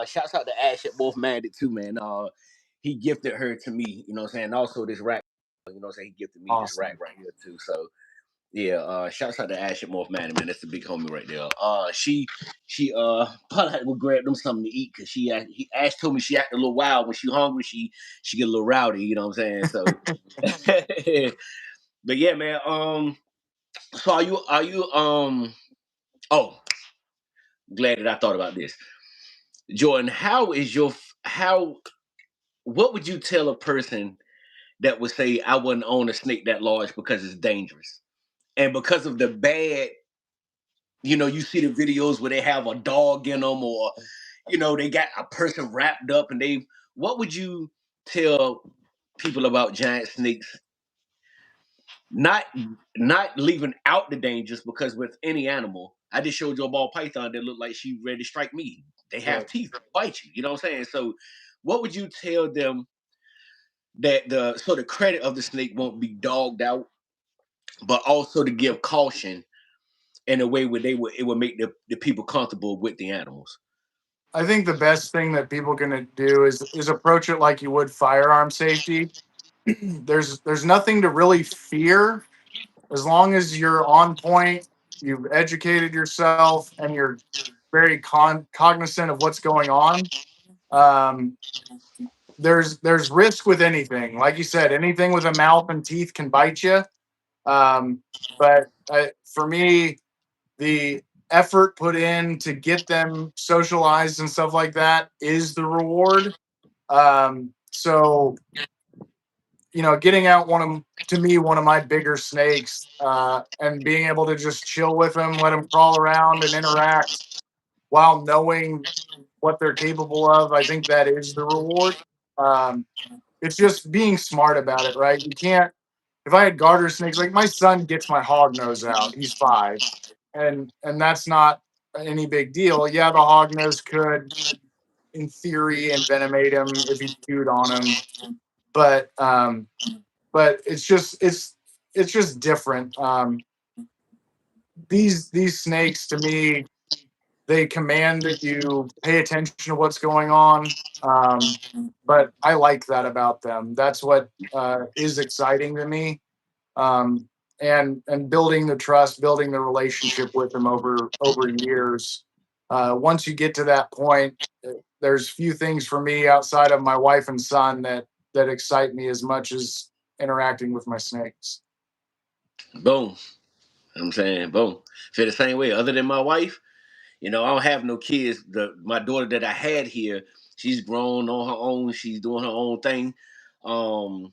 Shouts out to Ash at Both Minded too, man. He gifted her to me. You know what I'm saying. Also, this rack. You know what I'm saying. He gifted me this rack Awesome. right here too. So yeah, shouts out to Ash at Morph Man, man. That's the big homie right there. She probably had to go grab them something to eat because Ash told me she acted a little wild when she hungry. She get a little rowdy, you know what I'm saying? So, but yeah, man. So are you oh, glad that I thought about this, Jordan. How what would you tell a person that would say I wouldn't own a snake that large because it's dangerous and because of the bad, you see the videos where they have a dog in them, or they got a person wrapped up, and what would you tell people about giant snakes not not leaving out the dangers? Because with any animal, I just showed you a ball python that looked like she ready to strike me. They have Right. teeth, bite you, you know what I'm saying? So what would you tell them that the credit of the snake won't be dogged out, but also to give caution in a way where it would make the people comfortable with the animals? I think the best thing that people can do is approach it like you would firearm safety. There's nothing to really fear as long as you're on point, you've educated yourself, and you're very cognizant of what's going on. Um, there's risk with anything. Like you said, anything with a mouth and teeth can bite you. But for me, the effort put in to get them socialized and stuff like that is the reward. So getting out one of my bigger snakes and being able to just chill with them, let them crawl around and interact while knowing what they're capable of. I think that is the reward. Um, it's just being smart about it, right? You can't. If I had garter snakes, like my son gets my hog nose out. He's 5, and that's not any big deal. Yeah, the hog nose could in theory envenomate him if he chewed on him, but it's just different. These snakes to me, they command that you pay attention to what's going on. But I like that about them. That's what is exciting to me. Um, and building the trust, building the relationship with them over years. Once you get to that point, there's few things for me outside of my wife and son that excite me as much as interacting with my snakes. Boom. I'm saying, boom. Feel the same way. Other than my wife, I don't have no kids. My daughter that I had here, she's grown on her own. She's doing her own thing. Um,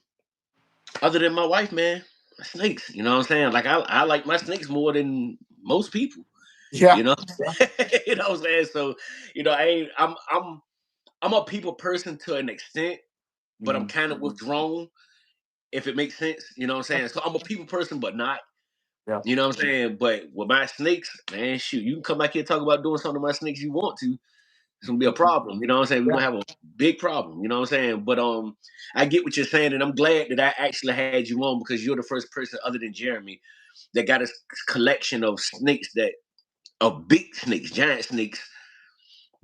Other than my wife, man, snakes. You know what I'm saying? Like I like my snakes more than most people. Yeah. You know, you know what I'm saying. So, I ain't. I'm a people person to an extent, but I'm Mhm. kind of withdrawn. If it makes sense, you know what I'm saying. So I'm a people person, but not. Yeah. You know what I'm saying? But with my snakes, man, shoot, you can come back here and talk about doing something to my snakes you want to. It's gonna be a problem. You know what I'm saying? We're Yeah. gonna have a big problem. You know what I'm saying? But I get what you're saying, and I'm glad that I actually had you on because you're the first person other than Jeremy that got a collection of snakes of big snakes, giant snakes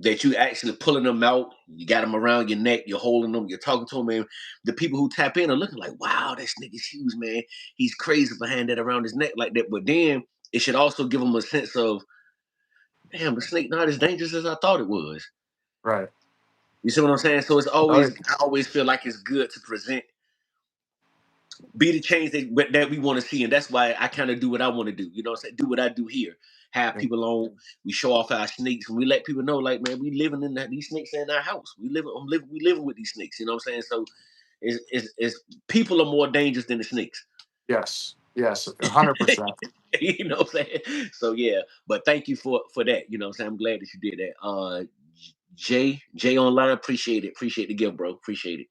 that you actually pulling them out. You got them around your neck. You're holding them. You're talking to them, and the people who tap in are looking like, "Wow, that snake is huge, man. He's crazy behind that around his neck like that." But then it should also give them a sense of, "Damn, the snake not as dangerous as I thought it was." Right. You see what I'm saying? So Oh, yeah. I always feel like it's good to be the change that we want to see, and that's why I kind of do what I want to do. You know what I'm saying? Do what I do here. Have Yeah. people on. We show off our snakes, and we let people know, like, man, we living in these snakes are in our house. We living with these snakes. You know what I'm saying? So it's people are more dangerous than the snakes. Yes. Yes. 100%. You know what I'm saying? So yeah, but thank you for that. You know what I'm saying? I'm glad that you did that. Jay online, appreciate the gift, bro. Appreciate it.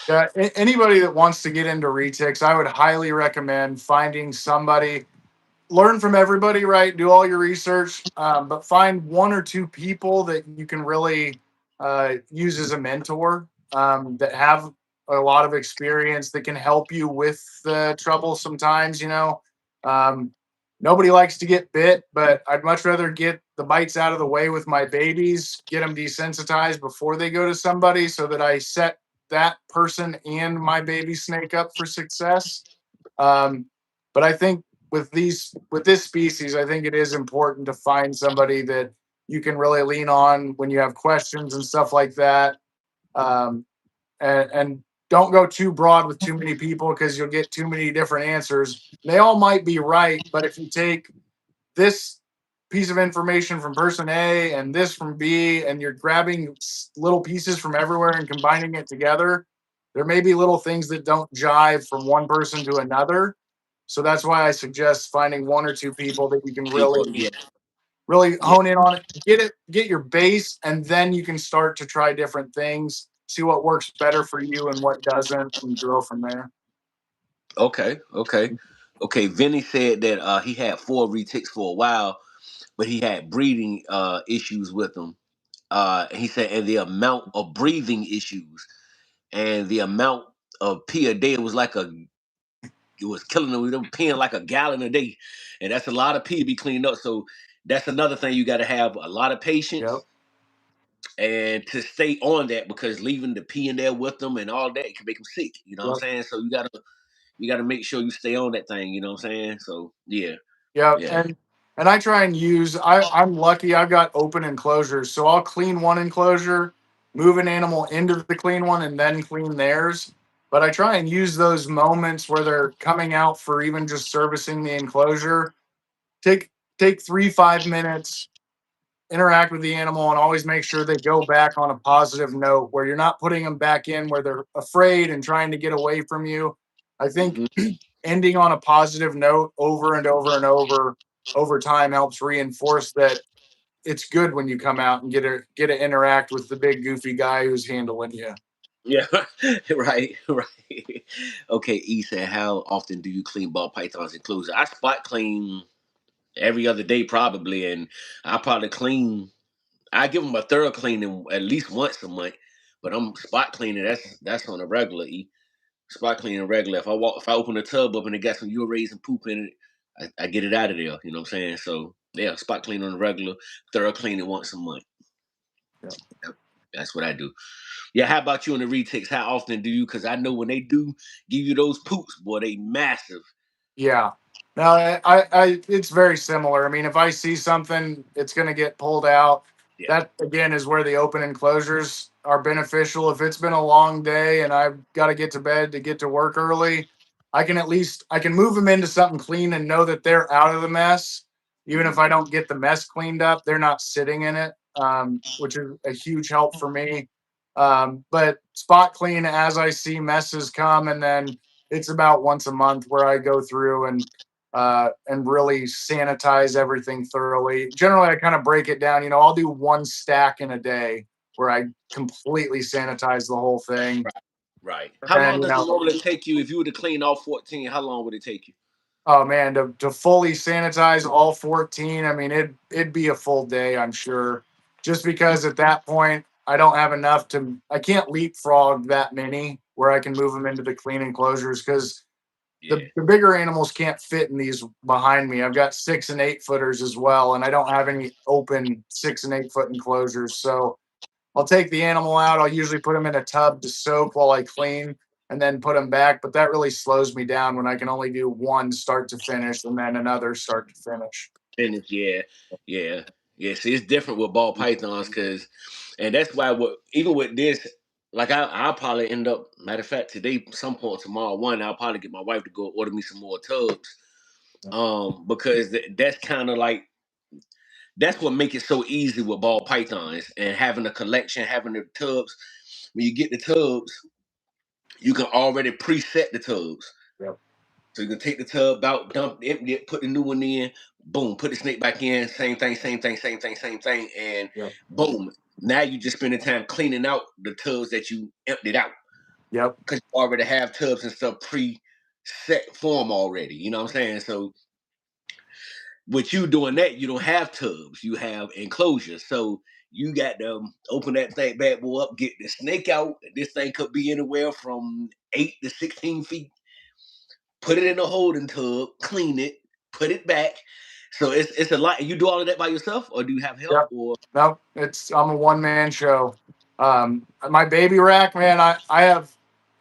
Yeah, anybody that wants to get into retics, I would highly recommend finding somebody. Learn from everybody, right? Do all your research, but find one or two people that you can really use as a mentor, that have a lot of experience that can help you with the trouble sometimes. Um, nobody likes to get bit, but I'd much rather get the bites out of the way with my babies, get them desensitized before they go to somebody so that I set that person and my baby snake up for success. Um, but I think with this species, I think it is important to find somebody that you can really lean on when you have questions and stuff like that. Um, and don't go too broad with too many people because you'll get too many different answers. They all might be right, but if you take this piece of information from person A and this from B, and you're grabbing little pieces from everywhere and combining it together, there may be little things that don't jive from one person to another. So that's why I suggest finding one or two people that you can People, really, yeah, really yeah. hone in on it, get your base, and then you can start to try different things, see what works better for you and what doesn't, and grow from there. Okay. Vinny said that he had four retics for a while, but he had breathing issues with them. He said, and the amount of breathing issues and the amount of pee a day was it was killing them. They were peeing like a gallon a day, and that's a lot of pee to be cleaned up. So that's another thing you got to have a lot of patience Yep. and to stay on that because leaving the pee in there with them and all that can make them sick. You know what I'm Yep. saying? So you gotta make sure you stay on that thing. You know what I'm saying? So yeah, Yeah, yeah. and I try and use. I'm lucky. I've got open enclosures, so I'll clean one enclosure, move an animal into the clean one, and then clean theirs. But I try and use those moments where they're coming out for even just servicing the enclosure. Take take 3 5 minutes, interact with the animal, and always make sure they go back on a positive note where you're not putting them back in where they're afraid and trying to get away from you. I think Hmm. ending on a positive note over and over and over time helps reinforce that it's good when you come out and get to interact with the big goofy guy who's handling you. Yeah, right, right. Okay, E said, how often do you clean ball pythons and clues? I spot clean every other day probably, and I probably clean I give them a thorough cleaning at least once a month, but I'm spot cleaning. That's on a regular. Spot cleaning regular. If I open the tub up and it got some urine and poop in it, I get it out of there. You know what I'm saying? So yeah, spot clean on the regular, thorough cleaning once a month. Yeah. Yep, that's what I do. Yeah, how about you on the retakes? How often do you? Because I know when they do give you those poops, boy, they massive. Yeah. No, it's very similar. I mean, if I see something, it's going to get pulled out. Yeah. That again is where the open enclosures are beneficial. If it's been a long day and I've got to get to bed to get to work early, I can move them into something clean and know that they're out of the mess. Even if I don't get the mess cleaned up, they're not sitting in it, which is a huge help for me. But spot clean as I see messes come, and then it's about once a month where I go through and really sanitize everything thoroughly. Generally, I kind of break it down. You know, I'll do one stack in a day where I completely sanitize the whole thing. Right. How long And does it normally take you if you were to clean all 14? How long would it take you? oh man, to fully sanitize all 14, I mean it'd be a full day, I'm sure. Just because at that point I don't have enough I can't leapfrog that many where I can move them into the clean enclosures because Yeah. the bigger animals can't fit in these behind me. I've got 6 and 8 footers as well, and I don't have any open 6 and 8 foot enclosures. So I'll take the animal out. I'll usually put them in a tub to soak while I clean and then put them back. But that really slows me down when I can only do one start to finish and then another start to finish. Finish, yeah, yeah, yeah. See, it's different with ball pythons because, and that's why even with this, like I'll probably end up. Matter of fact, today, some point tomorrow, I'll probably get my wife to go order me some more tubs. Because that's kind of like that's what make it so easy with ball pythons and having a collection, having the tubs. When you get the tubs, you can already preset the tubs. Yep. So you can take the tub out, dump, empty it, put the new one in, boom, put the snake back in, same thing, same thing, and Yep. boom. Now you just spending time cleaning out the tubs that you emptied out. Yep. Because you already have tubs and stuff pre-set form already. You know what I'm saying? So with you doing that, you don't have tubs, you have enclosures. So you got to open that thing bad boy up, get the snake out. This thing could be anywhere from 8 to 16 feet. Put it in a holding tub, clean it, put it back. So it's a lot. You do all of that by yourself, or do you have help? Yep. Or No, I'm a one man show. My baby rack, man, I have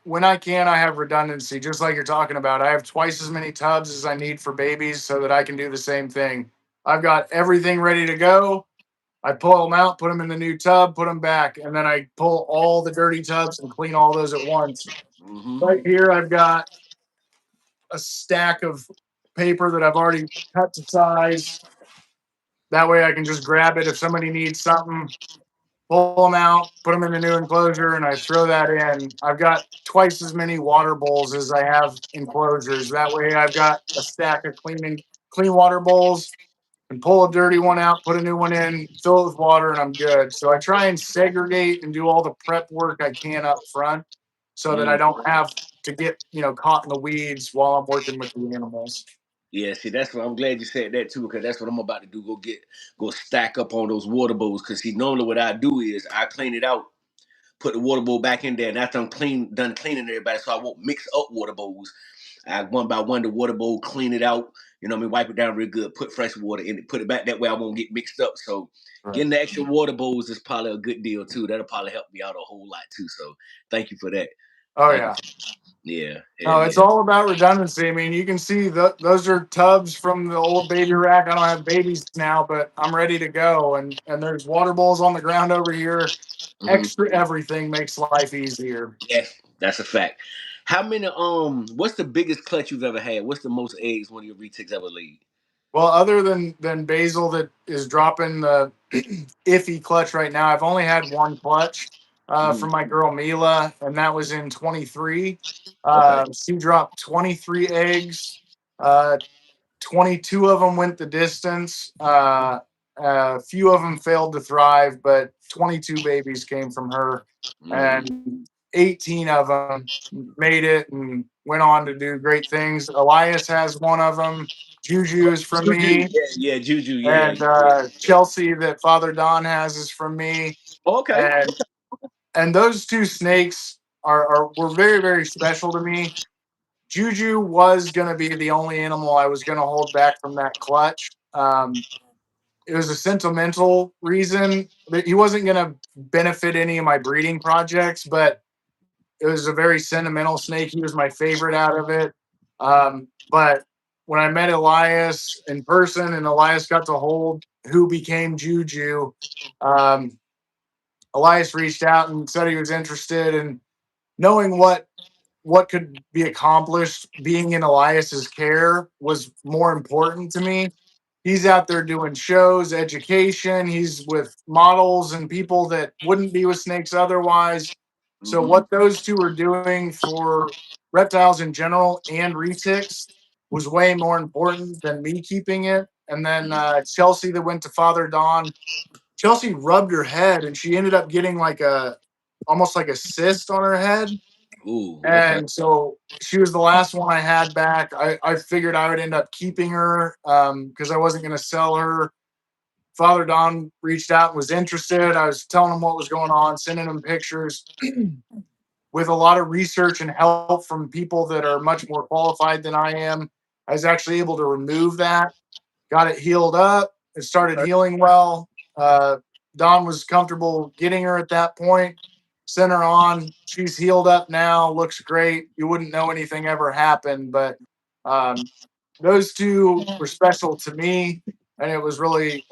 when I can, I have redundancy, just like you're talking about. I have twice as many tubs as I need for babies so that I can do the same thing. I've got everything ready to go. I pull them out, put them in the new tub, put them back, and then I pull all the dirty tubs and clean all those at once. Right here, I've got a stack of paper that I've already cut to size. That way, I can just grab it if somebody needs something, pull them out, put them in the new enclosure, and I throw that in. I've got twice as many water bowls as I have enclosures. That way, I've got a stack of clean water bowls and pull a dirty one out, put a new one in, fill it with water, and I'm good. So I try and segregate and do all the prep work I can up front so that I don't have to get, caught in the weeds while I'm working with the animals. yeah, see, that's what I'm glad you said that too, because that's what I'm about to do. Go stack up on those water bowls. Because see, normally what I do is I clean it out, put the water bowl back in there, and after I'm done cleaning everybody, so I won't mix up water bowls. I one by one the water bowl, clean it out, wipe it down real good, put fresh water in it, put it back that way I won't get mixed up. So Right. getting the extra water bowls is probably a good deal too. That'll probably help me out a whole lot too. So thank you for that. Oh, Thank yeah. Yeah. No, it's all about redundancy. I mean, you can see those are tubs from the old baby rack. I don't have babies now, but I'm ready to go. And there's water bowls on the ground over here. Extra everything makes life easier. Yes, that's a fact. How many what's the biggest clutch you've ever had? What's the most eggs one of your retics ever laid? Well, other than Basil that is dropping the iffy clutch right now, I've only had one clutch from my girl Mila, and that was in 23. Okay. She dropped 23 eggs. 22 of them went the distance. A few of them failed to thrive, but 22 babies came from her, and 18 of them made it and went on to do great things. Elias has one of them. Juju is from Juju, me, yeah, Juju, yeah, and yeah. Chelsea that Father Don has is from me, Okay, and those two snakes were very very special to me. Juju was going to be the only animal I was going to hold back from that clutch. It was a sentimental reason that he wasn't going to benefit any of my breeding projects, but it was a very sentimental snake. He was my favorite out of it. But when I met Elias in person and Elias got to hold who became Juju, um, Elias reached out and said he was interested. And knowing what could be accomplished being in Elias's care was more important to me. He's out there doing shows, education. He's with models and people that wouldn't be with snakes otherwise. So hmm what those two are doing for reptiles in general and retics was way more important than me keeping it. And then Chelsea that went to Father Don, Chelsea rubbed her head and she ended up getting like a almost like a cyst on her head. Ooh, okay. And so she was the last one I had back. I figured I would end up keeping her because I wasn't going to sell her. Father Don reached out and was interested. I was telling him what was going on, sending him pictures. With a lot of research and help from people that are much more qualified than I am, I was actually able to remove that, got it healed up. It started Okay. healing well. Uh, Don was comfortable getting her at that point. Sent her on. She's healed up now. Looks great. You wouldn't know anything ever happened, but um, those two were special to me, and it was really,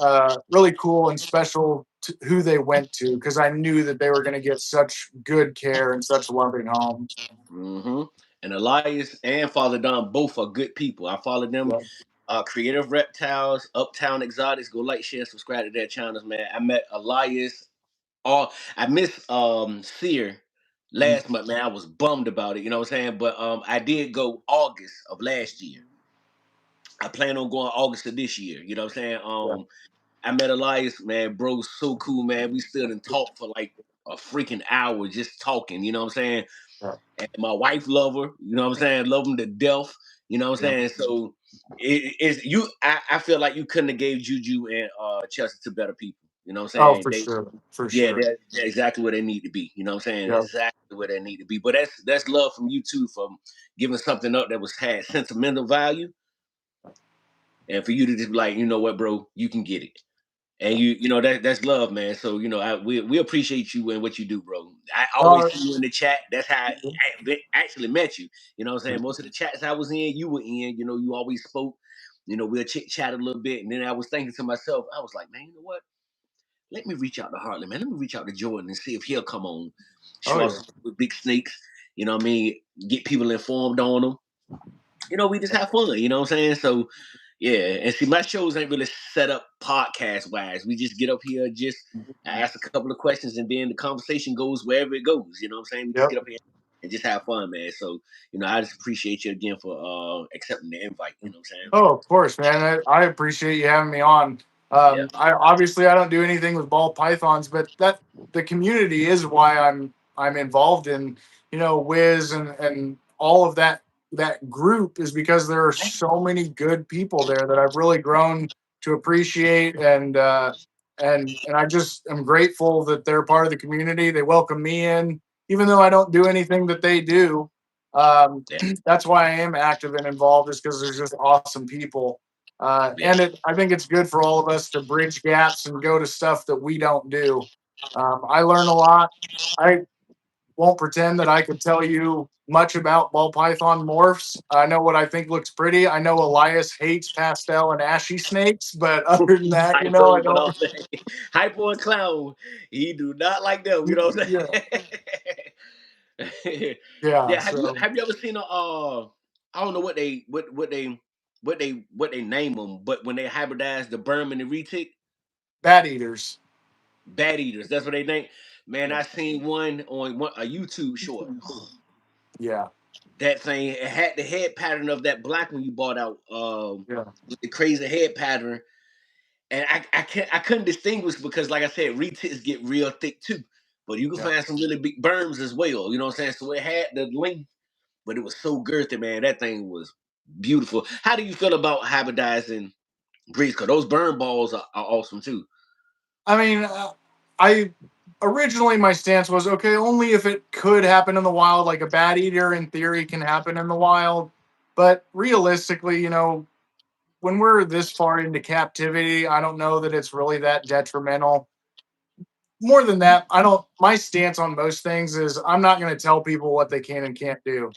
really cool and special to who they went to because I knew that they were going to get such good care and such loving homes. hmm And Elias and Father Don both are good people. I follow them. Yeah. Creative Reptiles, Uptown Exotics. Go like, share, subscribe to their channels, man. I met Elias. I missed Sear Mhm. last month, man. I was bummed about it. You know what I'm saying? But I did go August of last year. I plan on going August of this year. You know what I'm saying? Yeah. I met Elias, man. Bro's so cool, man. We stood and talked for like a freaking hour just talking. You know what I'm saying? Yeah. And my wife love her. You know what I'm saying? Love him to death. You know what I'm Yeah. saying? So it's you. I feel like you couldn't have gave Juju and Chelsea to better people. You know what I'm Oh, saying? for They sure. For yeah, sure. they're exactly where they need to be. You know what I'm saying? Yeah. Exactly where they need to be. But that's love from you too, from giving something up that was had sentimental value, and for you to just be like, you know what, bro, you can get it. And you know that's love, man. So we appreciate you and what you do, bro. I always Uh, see you in the chat. That's how I actually met you. You know what I'm saying? Most of the chats I was in, you were in. You know, you always spoke. You know, we'll chit chat a little bit, and then I was thinking to myself, I was like, man, you know what? Let me reach out to Hartley, man. Let me reach out to Jordan and see if he'll come on, oh show yeah. us with big snakes. You know what I mean? Get people informed on them. You know, we just have fun. You know what I'm saying? So yeah, and see, my shows ain't really set up podcast wise. We just get up here, just ask a couple of questions, and then the conversation goes wherever it goes. You know what I'm saying? We just Yep. get up here and just have fun, man. So, you know, I just appreciate you again for accepting the invite. You know what I'm saying? Oh, of course, man. I appreciate you having me on. Yeah. I obviously I don't do anything with ball pythons, but that the community is why I'm involved in Wiz and all of that group is because there are so many good people there that I've really grown to appreciate and I just am grateful that they're part of the community. They welcome me in, even though I don't do anything that they do. Um, Yeah. that's why I am active and involved is because there's just awesome people. Yeah. And I think it's good for all of us to bridge gaps and go to stuff that we don't do. I learn a lot. I won't pretend that I could tell you much about ball python morphs. I know what I think looks pretty. I know Elias hates pastel and ashy snakes, but other than that, I Hypo, but don't. all hypo and clown, he do not like them. You know what I'm Yeah, saying? yeah. Yeah. So Have you ever seen a I don't know what they name them, but when they hybridize the Burm and the retic, bat eaters. bad eaters. That's what they name. Man, I seen one on a YouTube short. Yeah, That thing it had the head pattern of that black one you bought out, yeah, with the crazy head pattern. And I couldn't distinguish because like I said, retics get real thick too. But you can yeah. find some really big berms as well. You know what I'm saying? So it had the length, but it was so girthy, man. That thing was. Beautiful. How do you feel about hybridizing breeds? Because those burn balls are awesome too. I mean, I originally my stance was okay only if it could happen in the wild. Like a bat eater, in theory, can happen in the wild, but realistically, when we're this far into captivity, I don't know that it's really that detrimental. More than that, I don't. My stance on most things is I'm not going to tell people what they can and can't do.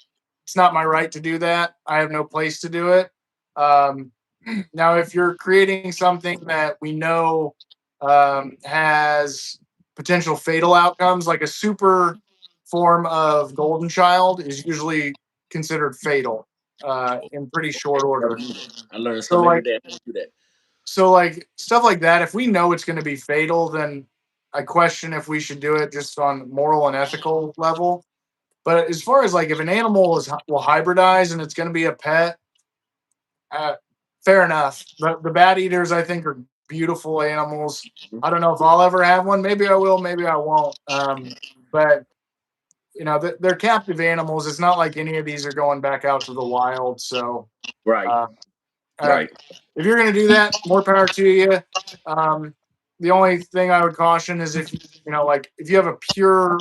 It's not my right to do that. I have no place to do it. Um, Now, if you're creating something that we know has potential fatal outcomes, like a super form of golden child is usually considered fatal in pretty short Never order. knew that. I learned So, something every like, day. I never knew that. stuff like that. If we know it's going to be fatal, then I question if we should do it just on moral and ethical level. But as far as like if an animal will hybridize and it's going to be a pet, uh, fair enough. The bat eaters, I think, are beautiful animals. I don't know if I'll ever have one. Maybe I will. Maybe I won't. But they're captive animals. It's not like any of these are going back out to the wild. So Right, uh, uh, right, if you're going to do that, more power to you. Um, the only thing I would caution is if like if you have a pure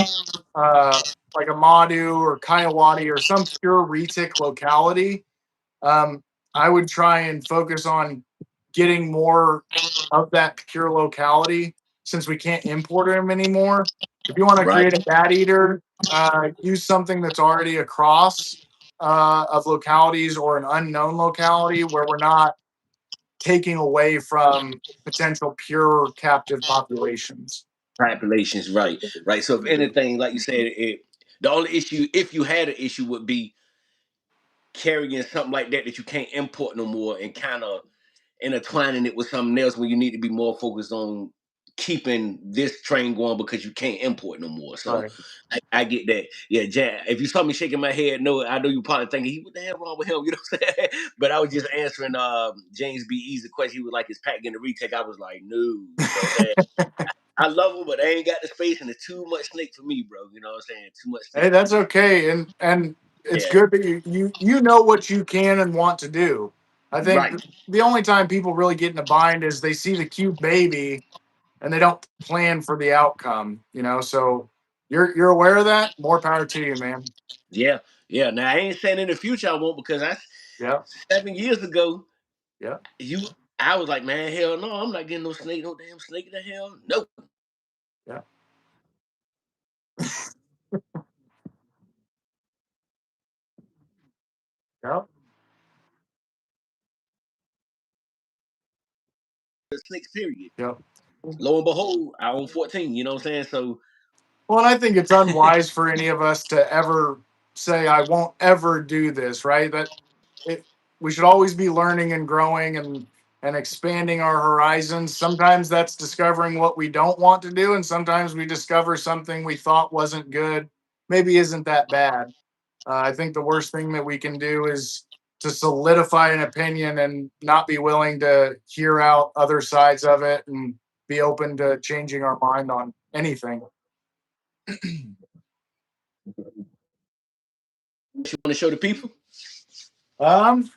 uh, like a Madu or Kayawati or some pure retic locality, um, I would try and focus on getting more of that pure locality since we can't import them anymore. If you want to right. create a bat eater, use something that's already across of localities or an unknown locality where we're not taking away from potential pure captive populations. Populations, right, right. So if anything, like you said, the only issue, if you had an issue, would be carrying something like that you can't import no more, and kind of intertwining it with something else when you need to be more focused on keeping this train going because you can't import no more. So Right. I get that. Yeah, Jack. If you saw me shaking my head, no, I know you probably thinking, what the hell wrong with him? You know what I'm saying? But I was just answering James B. Easy question. He was like, is Pat getting a retake? I was like, no. You know what I'm saying? I love him, but they ain't got the space and it's too much snake for me, bro. You know what I'm saying? Too much Hey, snake. that's okay, and it's Yeah. good that you know what you can and want to do. I think Right. the only time people really get in a bind is they see the cute baby and they don't plan for the outcome. So you're aware of that. More power to you, man. Yeah. Yeah. Now I ain't saying in the future I won't, because that's Yeah, 7 years ago. yeah, You, I was like, man, hell no, I'm not getting no snake, no damn snake in the hell. No. yeah, yeah, Snakes, period. yeah. Lo and behold, I own 14, you know what I'm saying? So Well, and I think it's unwise for any of us to ever say, I won't ever do this, right? It, we should always be learning and growing and expanding our horizons. Sometimes that's discovering what we don't want to do, and sometimes we discover something we thought wasn't good, maybe isn't that bad. I think the worst thing that we can do is to solidify an opinion and not be willing to hear out other sides of it and be open to changing our mind on anything. you want to show the people? Um,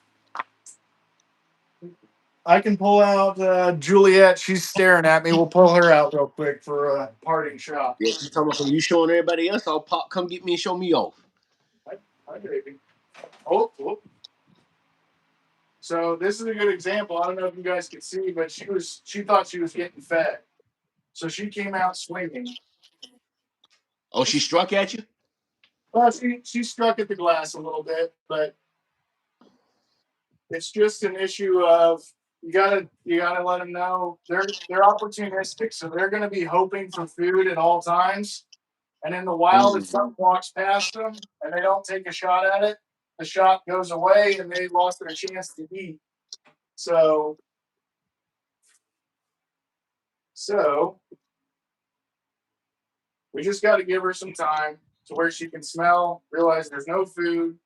I can pull out Juliet. She's staring at me. We'll pull her out real quick for a parting shot. Yeah, she's talking about some, you showing everybody else. I'll pop, come get me and show me off. Hi, baby. Oh. So this is a good example. I don't know if you guys can see, but she thought she was getting fed, so she came out swinging. Oh, she struck at you? Well, she struck at the glass a little bit, but it's just an issue of you gotta let them know they're opportunistic, so they're going to be hoping for food at all times. And in the wild, if Mm. something walks past them and they don't take a shot at it, the shot goes away and they lost their chance to eat. So, so we just got to give her some time to where she can smell, realize there's no food,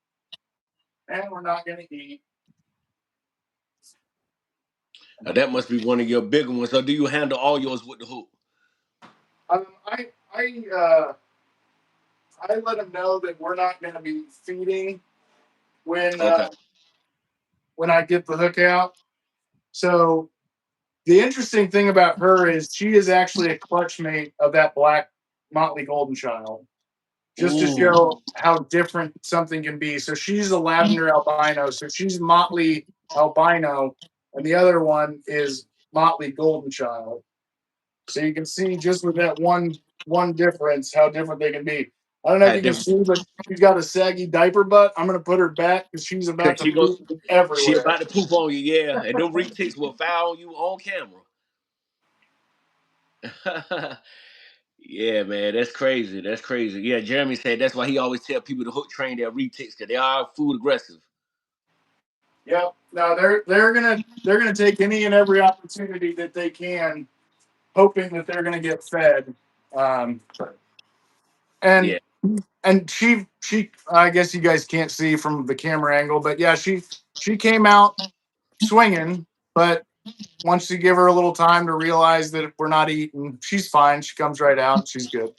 and we're not going to eat. Now, that must be one of your bigger ones. So do you handle all yours with the hook? Um, I I uh, I let them know that we're not going to be feeding when Okay. when I get the hook out. So the interesting thing about her is she is actually a clutch mate of that black Motley Golden Child, just to Ooh, show how different something can be. So she's a lavender albino. So she's Motley albino, and the other one is Motley Golden Child. So you can see just with that one difference how different they can be. I don't know if how you can different. see, but she's got a saggy diaper butt. I'm gonna put her back because she's about Cause to poop she everywhere. about to poop on you, yeah. And them retics will foul on you on camera. Yeah, man, that's crazy. That's crazy. Yeah, Jeremy said that's why he always tell people to hook train their retics because they are food aggressive. Yep. No, they're gonna take any and every opportunity that they can, hoping that they're gonna get fed. Um, Yeah. and and she I guess you guys can't see from the camera angle, but yeah, she came out swinging, but once you give her a little time to realize that if we're not eating, she's fine. She comes right out and she's good.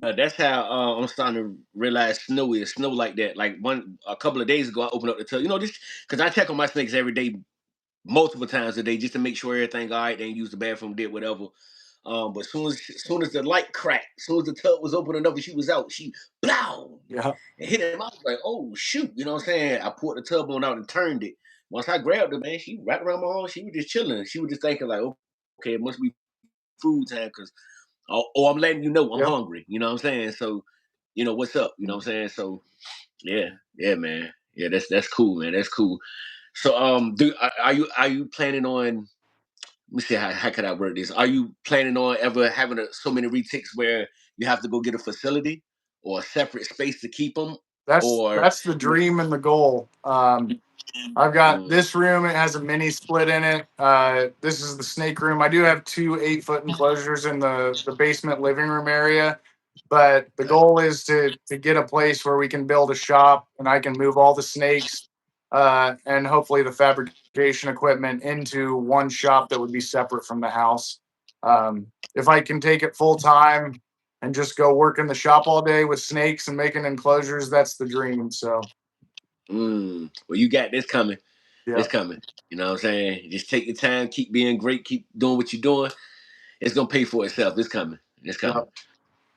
That's how I'm starting to realize snow is snow like that. Like a couple of days ago, I opened up the tub. Just because I check on my snakes every day, multiple times a day, just to make sure everything all right. They ain't use the bathroom, did whatever. But soon as the light cracked, soon as the tub was open enough and she was out, she blow Yeah. and hit him. I was like, oh shoot, you know what I'm saying? I pulled the tub on out and turned it. Once I grabbed her, man, she wrapped around my arm. She was just chilling. She was just thinking like, okay, it must be food time because or I'm letting you know I'm Yep. hungry. You know what I'm saying? So, what's up? You know what I'm saying? So, yeah, man. Yeah, that's cool, man. That's cool. So, are you planning on? Let me see how could I word this? Are you planning on ever having so many retics where you have to go get a facility or a separate space to keep them, or That's the dream and the goal. I've got mm, this room. It has a mini split in it. This is the snake room. I do have two 8-foot enclosures in the basement living room area, but the goal is to get a place where we can build a shop and I can move all the snakes and hopefully the fabrication equipment into one shop that would be separate from the house. If I can take it full time and just go work in the shop all day with snakes and making enclosures, that's the dream. So well, you got this coming. yeah. It's coming. You know what I'm saying? Just take your time, keep being great, keep doing what you're doing. It's gonna pay for itself. It's coming. It's Yeah. coming.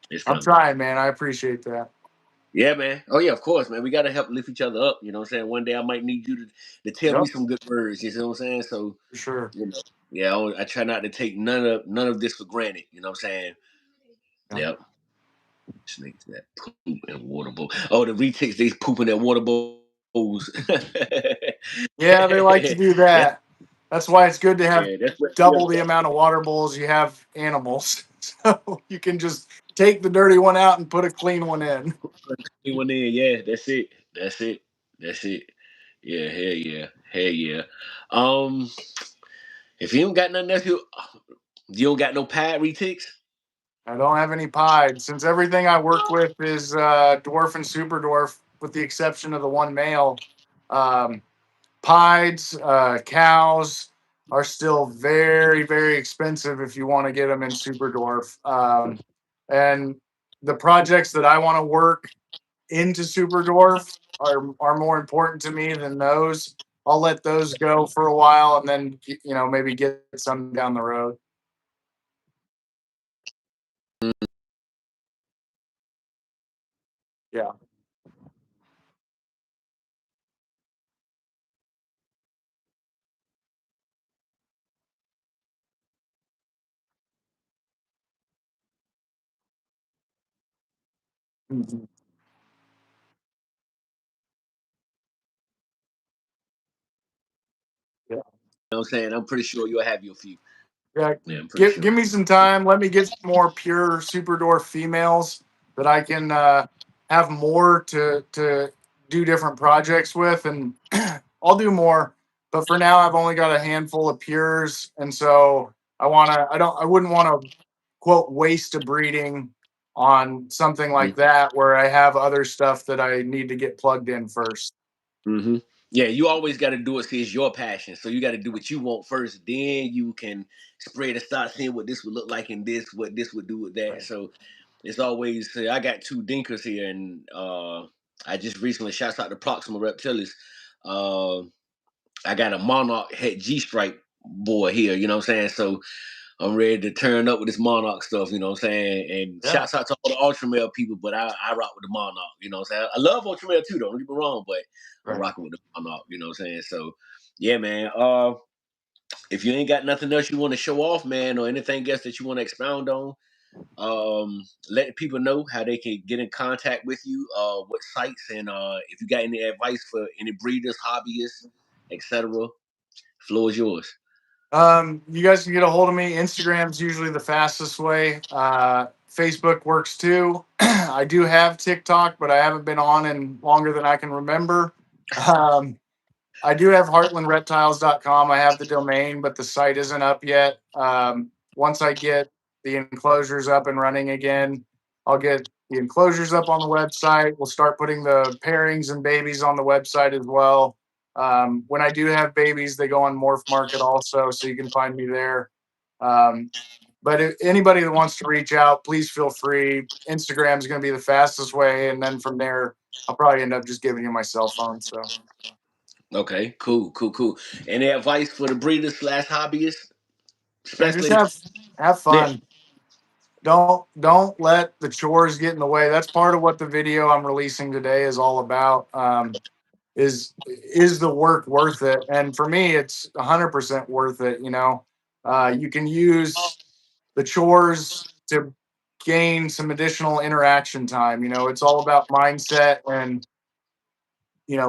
It's I'm coming. trying, man. I appreciate that. Yeah, man. Oh yeah, of course, man. We gotta help lift each other up. You know what I'm saying? One day I might need you to tell me Yep, some good words. You know what I'm saying? So, for sure. you know, yeah, I try not to take none of this for granted. You know what I'm saying? Yeah. Yep. Snakes that poop in water bowl. Oh, the retics they poop in their water bowls. Yeah, they like to do that's that. That's why it's good to have that's what double the amount of water bowls you have animals. So you can just take the dirty one out and put a clean one in. anyone in. Yeah, that's it. That's it. That's it. Yeah, hell yeah. Hell yeah. Um, if you don't got nothing else, you don't got no pad retics? I don't have any pied since everything I work with is dwarf and super dwarf, with the exception of the one male. Um, Pieds, cows are still very, very expensive if you want to get them in super dwarf. And the projects that I want to work into super dwarf are more important to me than those. I'll let those go for a while and then maybe get some down the road. Yeah. Mhm. Yeah. You know what I'm saying? I'm pretty sure you'll have your few. Yeah, Yeah, I'm pretty give sure. me some time. Let me get some more pure super dwarf females that I can have more to do different projects with, and I'll do more. But for now, I've only got a handful of pures, and so I wouldn't want to quote waste a breeding on something like that where I have other stuff that I need to get plugged in first. Mm-hmm. Yeah, you always got to do it. See, it's your passion, so you got to do what you want first. Then you can spread and start seeing what this would look like and what this would do with that. Right. So it's always. I got two dinkers here, and I just recently shouts out to Proxima Reptilis. Uh, I got a Monarch Het G Stripe boy here. You know what I'm saying? So I'm ready to turn up with this Monarch stuff. You know what I'm saying? And Yeah. shouts out to all the Ultramel people, but I rock with the Monarch. You know what I'm saying? I love Ultramel too. Don't get me wrong, but I'm Right. rocking with the Monarch. You know what I'm saying? So yeah, man. If you ain't got nothing else you want to show off, man, or anything else that you want to expound on, let people know how they can get in contact with you, what sites, and if you got any advice for any breeders, hobbyists, etc. Floor is yours. You guys can get a hold of me. Instagram's usually the fastest way. Facebook works too. I do have TikTok, but I haven't been on in longer than I can remember. Um, I do have heartlandreptiles.com. I have the domain, but the site isn't up yet. Once I get the enclosures up and running again, I'll get the enclosures up on the website. We'll start putting the pairings and babies on the website as well. When I do have babies, they go on Morph Market also, so you can find me there. Um, but if anybody that wants to reach out, please feel free. Instagram is going to be the fastest way, and then from there, I'll probably end up just giving you my cell phone. So. Okay, cool, cool, cool. Any advice for the breeders slash hobbyists, Man, just especially? have Yeah. fun. Don't let the chores get in the way. That's part of what the video I'm releasing today is all about. Is the work worth it? And for me, it's 100% worth it. You can use the chores to gain some additional interaction time. It's all about mindset and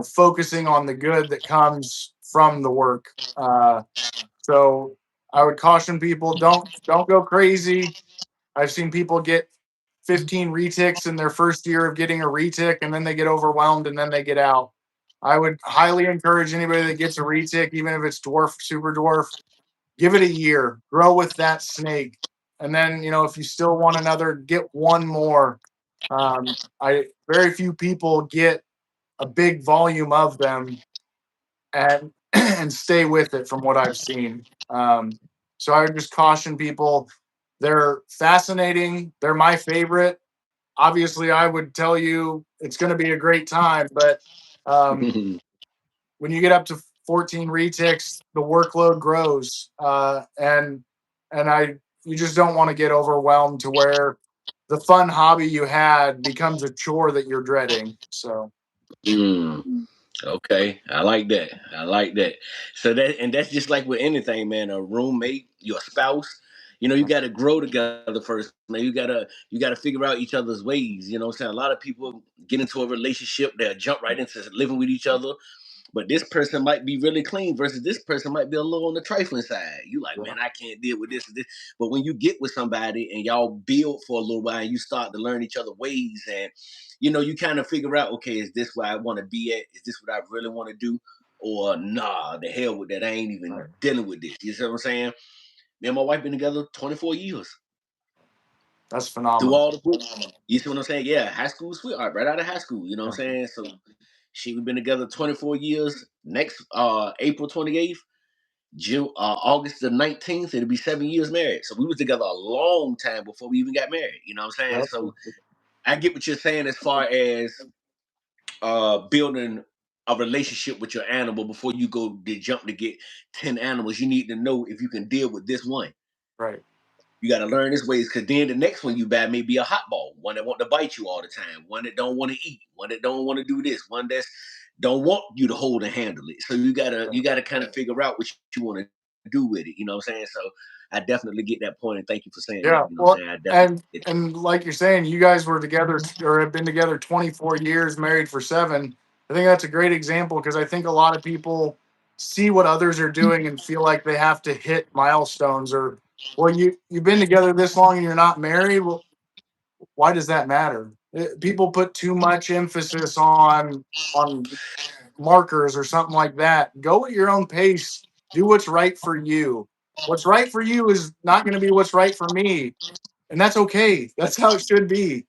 focusing on the good that comes from the work. So I would caution people, don't go crazy. I've seen people get 15 reticks in their first year of getting a retic, and then they get overwhelmed and then they get out. I would highly encourage anybody that gets a retic, even if it's dwarf, super dwarf, give it a year, grow with that snake. And then, if you still want another, get one more. I very few people get a big volume of them and and stay with it from what I've seen. So I would just caution people. They're fascinating. They're my favorite. Obviously, I would tell you it's going to be a great time, but um, when you get up to 14 reticks, the workload grows, and you just don't want to get overwhelmed to where the fun hobby you had becomes a chore that you're dreading. So. Mm. Okay, I like that. I like that. So that's just like with anything, man. A roommate, your spouse. You got to grow together first, man. You gotta figure out each other's ways. You know what I'm saying? A lot of people get into a relationship, they'll jump right into living with each other. But this person might be really clean versus this person might be a little on the trifling side. You like, Yeah. man, I can't deal with this and this. But when you get with somebody and y'all build for a little while and you start to learn each other ways and you kind of figure out, okay, is this where I want to be at? Is this what I really want to do? Or nah, the hell with that. I ain't even Right. dealing with this. You see what I'm saying? Me and my wife been together 24 years. That's Through phenomenal. all the books. You see what I'm saying? Yeah, high school sweetheart, right out of high school. You know what I'm saying? So we've been together 24 years. Next April 28th, August the 19th, it'll be 7 years married. So we was together a long time before we even got married. You know what I'm saying? So Yep. I get what you're saying as far as building a relationship with your animal before you go to jump to get 10 animals. You need to know if you can deal with this one. Right. You got to learn his ways because then the next one you buy may be a hot ball, one that want to bite you all the time, one that don't want to eat, one that don't want to do this, one that's don't want you to hold and handle it. So you gotta kind of figure out what you want to do with it. You know what I'm saying? So I definitely get that point, and thank you for saying that. Yeah. You know what Well, I'm saying? I definitely and get and like you're saying, you guys were together or have been together 24 years, married for 7. I think that's a great example because I think a lot of people see what others are doing and feel like they have to hit milestones or, well, you've been together this long and you're not married. Well, why does that matter? People put too much emphasis on markers or something like that. Go at your own pace. Do what's right for you. What's right for you is not going to be what's right for me, and that's okay. That's how it should be.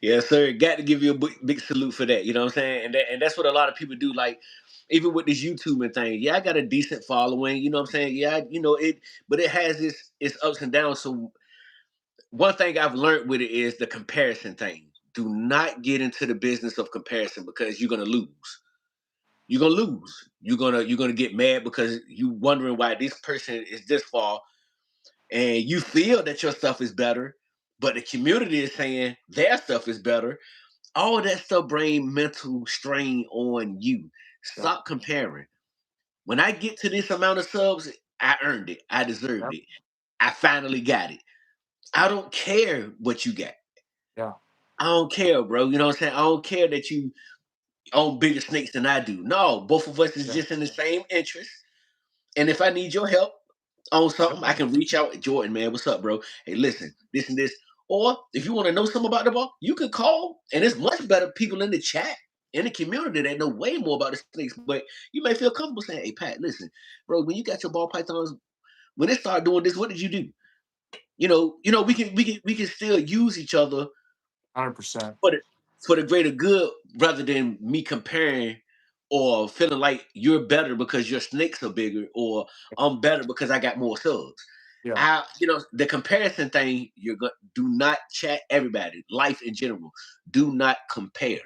Yes, sir. Got to give you a big salute for that. You know what I'm saying? And that's what a lot of people do. Like even with this YouTubing thing, yeah, I got a decent following. You know what I'm saying? Yeah, it, but it has its ups and downs. So one thing I've learned with it is the comparison thing. do not get into the business of comparison because you're gonna lose. You're gonna lose. You're gonna get mad because you wondering why this person is this far, and you feel that your stuff is better, but the community is saying their stuff is better. All of that stuff bring mental strain on you. Yep. Stop comparing. When I get to this amount of subs, I earned it. I deserved Yep. it. I finally got it. I don't care what you got. Yeah. I don't care, bro. You know what I'm saying? I don't care that you own bigger snakes than I do. No, both of us is Yeah. just in the same interest. And if I need your help on Yep. something, I can reach out. Jordan, man, what's up, bro? Hey, listen, this and this. Or if you want to know something about the ball, you can call. And it's much better people in the chat, in the community that know way more about the snakes. But you may feel comfortable saying, hey, Pat, listen, bro, when you got your ball pythons, when they start doing this, what did you do? We can still use each other 100%. for the greater good rather than me comparing or feeling like you're better because your snakes are bigger or I'm better because I got more subs. Yeah. The comparison thing, do not chat everybody, life in general. Do not compare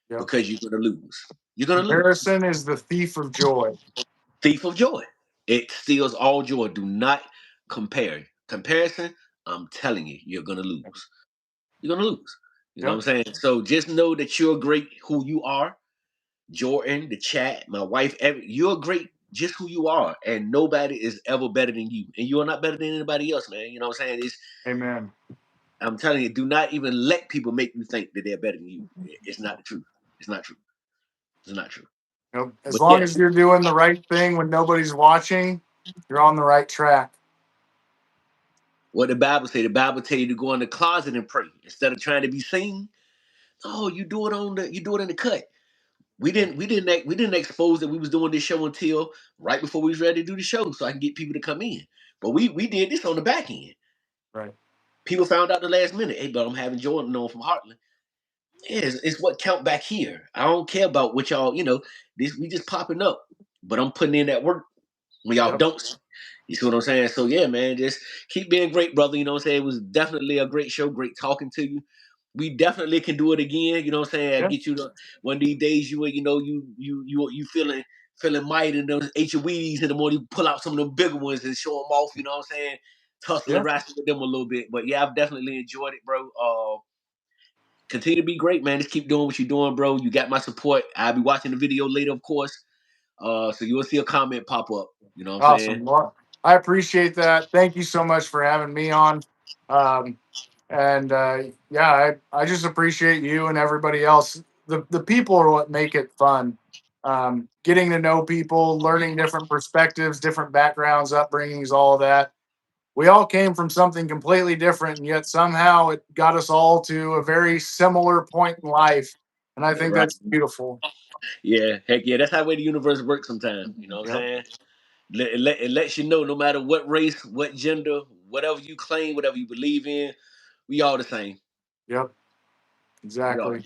Yep. because you're gonna lose. You're gonna lose. Comparison is the thief of joy. Thief of joy. It steals all joy. Do not compare. Comparison, I'm telling you, you're gonna lose. You're gonna lose. You know Yep. what I'm saying? So just know that you're great who you are. Jordan, the chat, my wife, you're great just who you are. And nobody is ever better than you. And you are not better than anybody else, man. You know what I'm saying? Amen. I'm telling you, do not even let people make you think that they're better than you. It's not the truth. It's not true. It's not true. Yep. As But long yeah, as you're doing the right thing when nobody's watching, you're on the right track. what the Bible tell you to go in the closet and pray instead of trying to be seen. Oh, you do it in the cut. Yep. We didn't expose that we was doing this show until right before we was ready to do the show, so I can get people to come in. But we did this on the back end. Right. People found out the last minute. Hey, but I'm having Jordan on from Heartland. Yeah, it's what count back here. I don't care about what y'all. This we just popping up, but I'm putting in that work when y'all Yep. don't. You see what I'm saying? So yeah, man, just keep being great, brother. You know what I'm saying? It was definitely a great show. Great talking to you. We definitely can do it again. You know what I'm saying? I Yeah. get you to one of these days. You feeling mighty and those HOEs in the morning. You pull out some of the bigger ones and show them off. You know what I'm saying? Tussle Yeah. and wrestle with them a little bit. But yeah, I've definitely enjoyed it, bro. Continue to be great, man. Just keep doing what you're doing, bro. You got my support. I'll be watching the video later, of course. So you'll see a comment pop up. You know what I'm saying? Awesome. Well, I appreciate that. Thank you so much for having me on. Um, and yeah, I just appreciate you and everybody else. The people are what make it fun. Getting to know people, learning different perspectives, different backgrounds, upbringings, all of that. We all came from something completely different, and yet somehow it got us all to a very similar point in life. And I think Right. that's beautiful. Yeah. Heck yeah. That's how the way the universe works sometimes. You know what I'm Yep. saying? It lets you know no matter what race, what gender, whatever you claim, whatever you believe in, we all the same. Yep. We all. Exactly.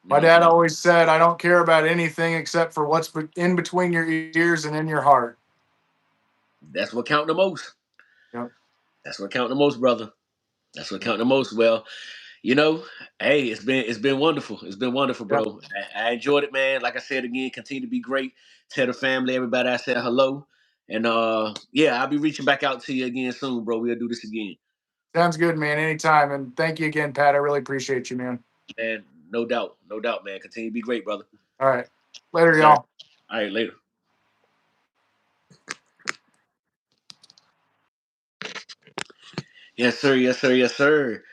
You My know what dad I'm saying? always said, I don't care about anything except for what's in between your ears and in your heart. That's what count the most. Yep. That's what count the most, brother. That's what Yep. count the most. Well, you know, hey, it's been wonderful. It's been wonderful, Yep. bro. I enjoyed it, man. Like I said again, continue to be great. Tell the family, everybody I said hello. And yeah, I'll be reaching back out to you again soon, bro. We'll do this again. Sounds good, man. Anytime. And thank you again, Pat. I really appreciate you, man. Man, no doubt. No doubt, man. Continue to be great, brother. All right. Later, Sir. y'all. All right, later. Yes, sir. Yes, sir. Yes, sir.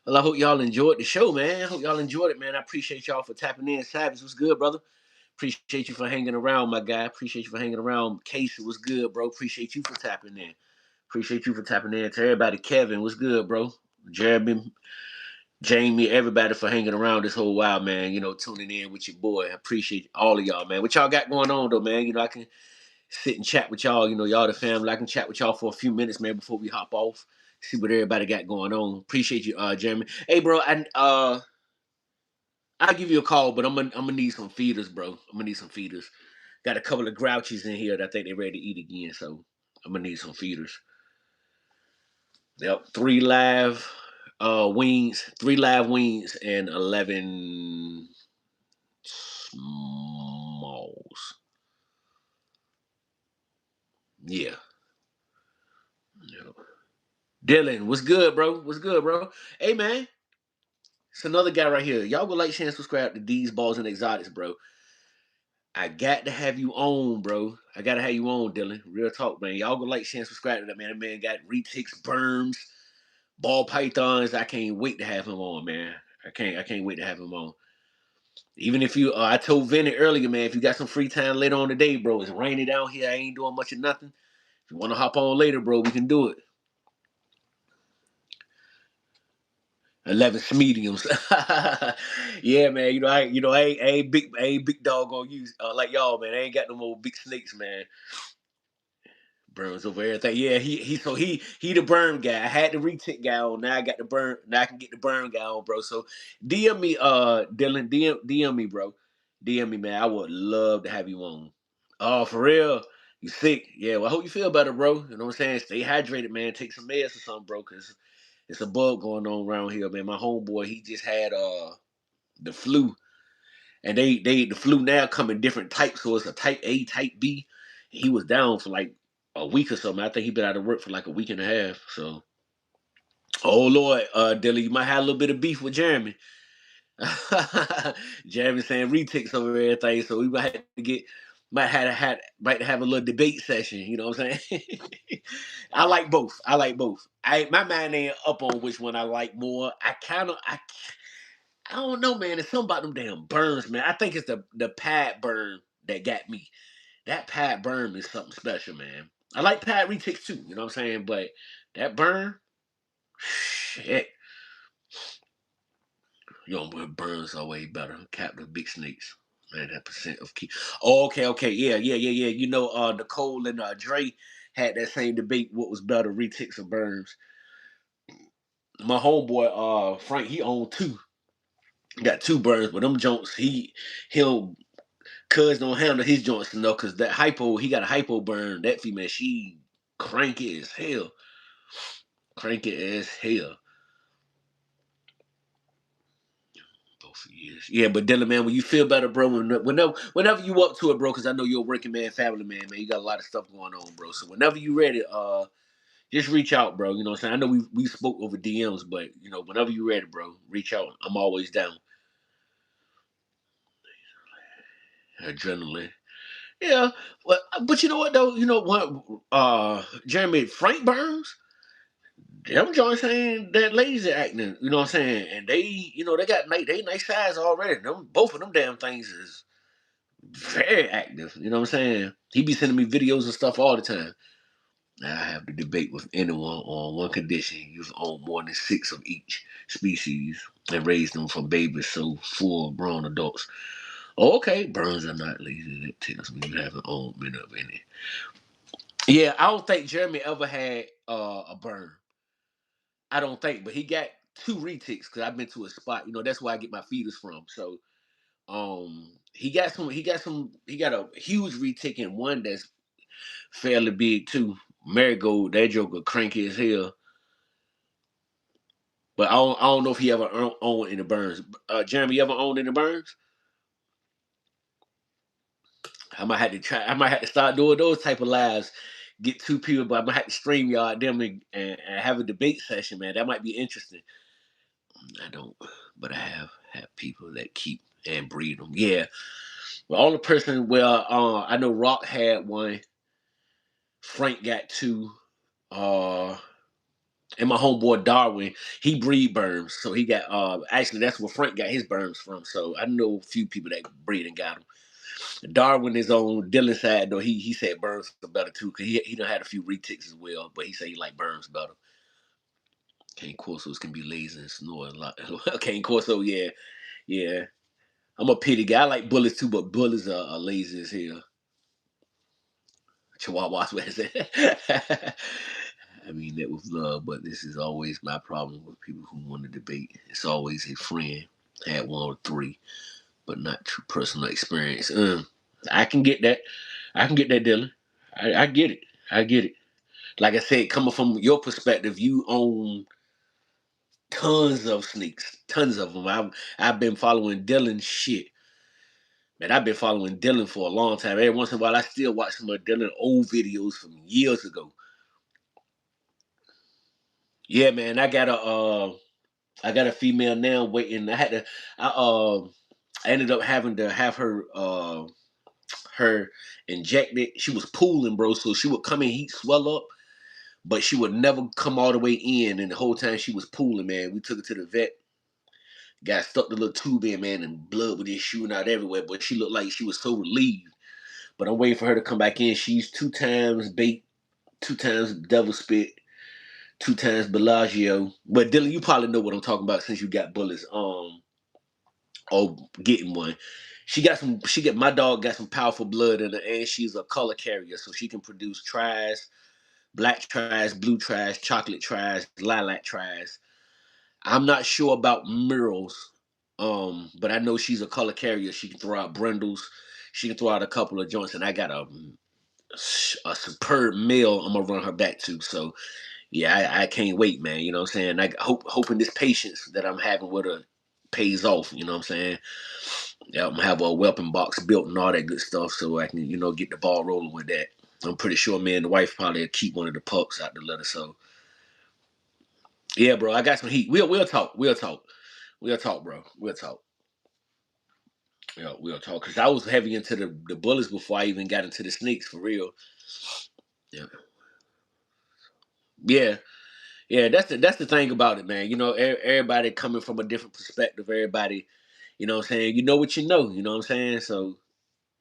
Well, I hope y'all enjoyed the show, man. I hope y'all enjoyed it, man. I appreciate y'all for tapping in. Savage was good, brother. Appreciate you for hanging around, my guy. Appreciate you for hanging around. Case was good, bro. Appreciate you for tapping in. Appreciate you for tapping in. To everybody, Kevin, what's good, bro? Jeremy, Jamie, everybody for hanging around this whole while, man. Tuning in with your boy. I appreciate all of y'all, man. What y'all got going on, though, man? I can sit and chat with y'all. Y'all the family. I can chat with y'all for a few minutes, man, before we hop off. See what everybody got going on. Appreciate you, Jeremy. Hey, bro, I'll give you a call, but I'm gonna need some feeders, bro. I'm gonna need some feeders. Got a couple of grouchies in here that I think they're ready to eat again, so I'm gonna need some feeders. Yep, 3 Live. wings, 3 live wings, and 11 smalls. Yeah. Dylan, what's good, bro? What's good, bro? Hey, man. It's another guy right here. Y'all go like, share, and subscribe to D's Balls and Exotics, bro. I got to have you on, bro. I got to have you on, Dylan. Real talk, man. Y'all go like, share, and subscribe to that, man. That man got retics, berms, ball pythons. I can't wait to have him on, man. I can't wait to have him on. Even if you, I told Vinny earlier, man, if you got some free time later on today, bro, it's raining down here. I ain't doing much of nothing. If you want to hop on later, bro, we can do it. 11 mediums. Yeah, man. I ain't big dog on you like y'all, man. I ain't got no more big snakes, man. Burns over everything. Yeah, he the burn guy. I had the retic guy on. Now I got the burn. Now I can get the burn guy on, bro. So DM me, Dylan. DM me, bro. DM me, man. I would love to have you on. Oh, for real? You sick? Yeah. Well, I hope you feel better, bro. You know what I'm saying? Stay hydrated, man. Take some meds or something, bro. Cause it's a bug going on around here, man. My homeboy, he just had the flu, and the flu now come in different types. So it's a type A, type B. He was down for like a week or something. I think he been out of work for like a week and a half. So, oh Lord, Dilly, you might have a little bit of beef with Jeremy. Jeremy saying retics over everything, so we might have a little debate session. You know what I'm saying? I like both. My mind ain't up on which one I like more. I don't know, man. It's something about them damn burns, man. I think it's the pad burn that got me. That pad burn is something special, man. I like pad retics too, you know what I'm saying? But that burn, shit. Burns are way better. Captive big snakes. Man, that percent of key. Oh, okay. Yeah. You know, Nicole and Dre had that same debate. What was better, retics or burns? My homeboy, Frank, he owned two. Got two burns, but them joints, he'll cuz don't handle his joints enough because that hypo, he got a hypo burn. That female, she cranky as hell. Cranky as hell. Both years. Yeah, but Dylan, man, when you feel better, bro, whenever you up to it, bro, because I know you're a working man, family man, you got a lot of stuff going on, bro. So whenever you ready, just reach out, bro. You know what I'm saying? I know we spoke over DMs, but you know, whenever you ready, bro, reach out. I'm always down. Adrenaline. Yeah, but you know what though? You know what? Jeremy, Frank Burns, them joints saying that lazy acting. You know what I'm saying? And they got they nice size already. Them both of them damn things is very active. You know what I'm saying? He be sending me videos and stuff all the time. Now I have to debate with anyone on one condition: you own more than 6 of each species and raise them from babies so full grown adults. Oh, okay, burns are not lazy. That tells me you haven't owned many of any. Yeah, I don't think Jeremy ever had a burn. I don't think, but he got two retics because I've been to a spot. You know, that's where I get my feeders from. So, he got a huge retic and one that's fairly big too. Marigold, that joker cranky as hell. But I don't know if he ever owned any burns. Jeremy, you ever owned any burns? I might have to try. I might have to start doing those type of lives. Get two people, but I might have to stream y'all them and have a debate session, man. That might be interesting. I don't, but I have people that keep and breed them. Yeah. Well, all the person. Well, I know Rock had one. Frank got two. Uh, and my homeboy Darwin, he breed berms, so he got. Actually, that's where Frank got his berms from. So I know a few people that breed and got them. Darwin is on Dylan's side though. He said Burns are better too because he done had a few retics as well, but he said he like Burns better. Cane Corsos can be lazy and snore a lot. Cane Corso, yeah. I'm a pity guy. I like bullies too, but bullies are lazy as hell. Chihuahuas, what is it? I mean that with love, but this is always my problem with people who want to debate. It's always a friend had one or three, but not true personal experience. I can get that. Dylan. I get it. I get it. Like I said, coming from your perspective, you own Tons of sneaks, tons of them. I've been following Dylan shit. Man, I've been following Dylan for a long time. Every once in a while, I still watch some of Dylan old videos from years ago. Yeah, man, I got a female now waiting. I ended up having to have her injected. She was pooling, bro. So she would come in, heat swell up, but she would never come all the way in. And the whole time she was pooling, man. We took her to the vet. Got stuck the little tube in, man, and blood was just shooting out everywhere. But she looked like she was so relieved. But I'm waiting for her to come back in. She's 2 times bait, 2 times devil spit, 2 times Bellagio. But Dylan, you probably know what I'm talking about since you got bullets. Or getting one. My dog got some powerful blood in her, and she's a color carrier, so she can produce tries, black tries, blue tries, chocolate tries, lilac tries. I'm not sure about murals, but I know she's a color carrier. She can throw out brindles. She can throw out a couple of joints, and I got a superb male I'm gonna run her back to. So yeah, I can't wait, man. You know what I'm saying? I hoping this patience that I'm having with her pays off. You know what I'm saying? Yeah, I'm gonna have a weapon box built and all that good stuff, so I can get the ball rolling with that. I'm pretty sure me and the wife probably keep one of the pups out the litter. So yeah, bro, I got some heat. We'll talk. We'll talk, bro. We'll talk. Yeah, we'll talk. Cause I was heavy into the bullets before I even got into the sneaks for real. Yeah, yeah, yeah. That's the thing about it, man. Everybody coming from a different perspective. Everybody, what I'm saying. You know what you know. You know what I'm saying. So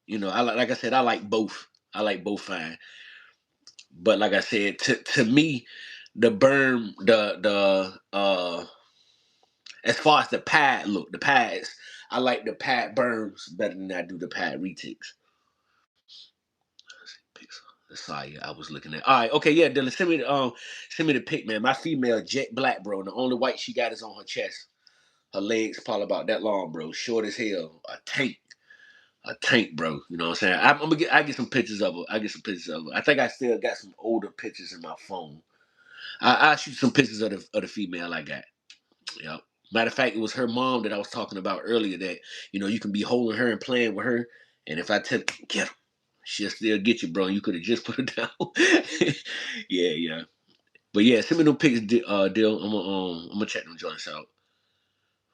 like I said, I like both. I like both fine. But like I said, to me, the berm, the as far as the pads, I like the pad berms better than I do the pad retics. The Saya I was looking at. All right, okay, yeah, Dylan, send me the pic, man. My female jet black, bro. And the only white she got is on her chest. Her legs probably about that long, bro. Short as hell. A tank, bro. You know what I'm saying? I get some pictures of her. I think I still got some older pictures in my phone. I'll shoot some pictures of the female I got. Yep. Matter of fact, it was her mom that I was talking about earlier that, you can be holding her and playing with her. And if I tell get her, she'll still get you, bro. You could have just put her down. Yeah, yeah. But yeah, send me them pics, Dill. I'm gonna check them joints out.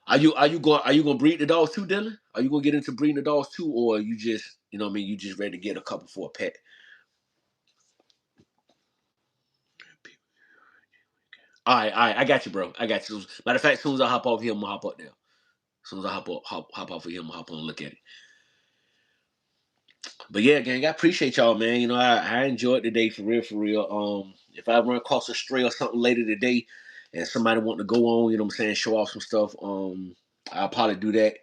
Are you gonna breed the dogs too, Dylan? Are you gonna get into breeding the dogs too, or you just what I mean, you just ready to get a couple for a pet? All right, I got you, bro. I got you. Matter of fact, as soon as I hop off here, I'm gonna hop up there. As soon as I hop off of here, I'm gonna hop on and look at it. But yeah, gang, I appreciate y'all, man. I enjoyed the day for real, for real. If I run across a stray or something later today, and somebody want to go on, you know what I'm saying, show off some stuff, I'll probably do that.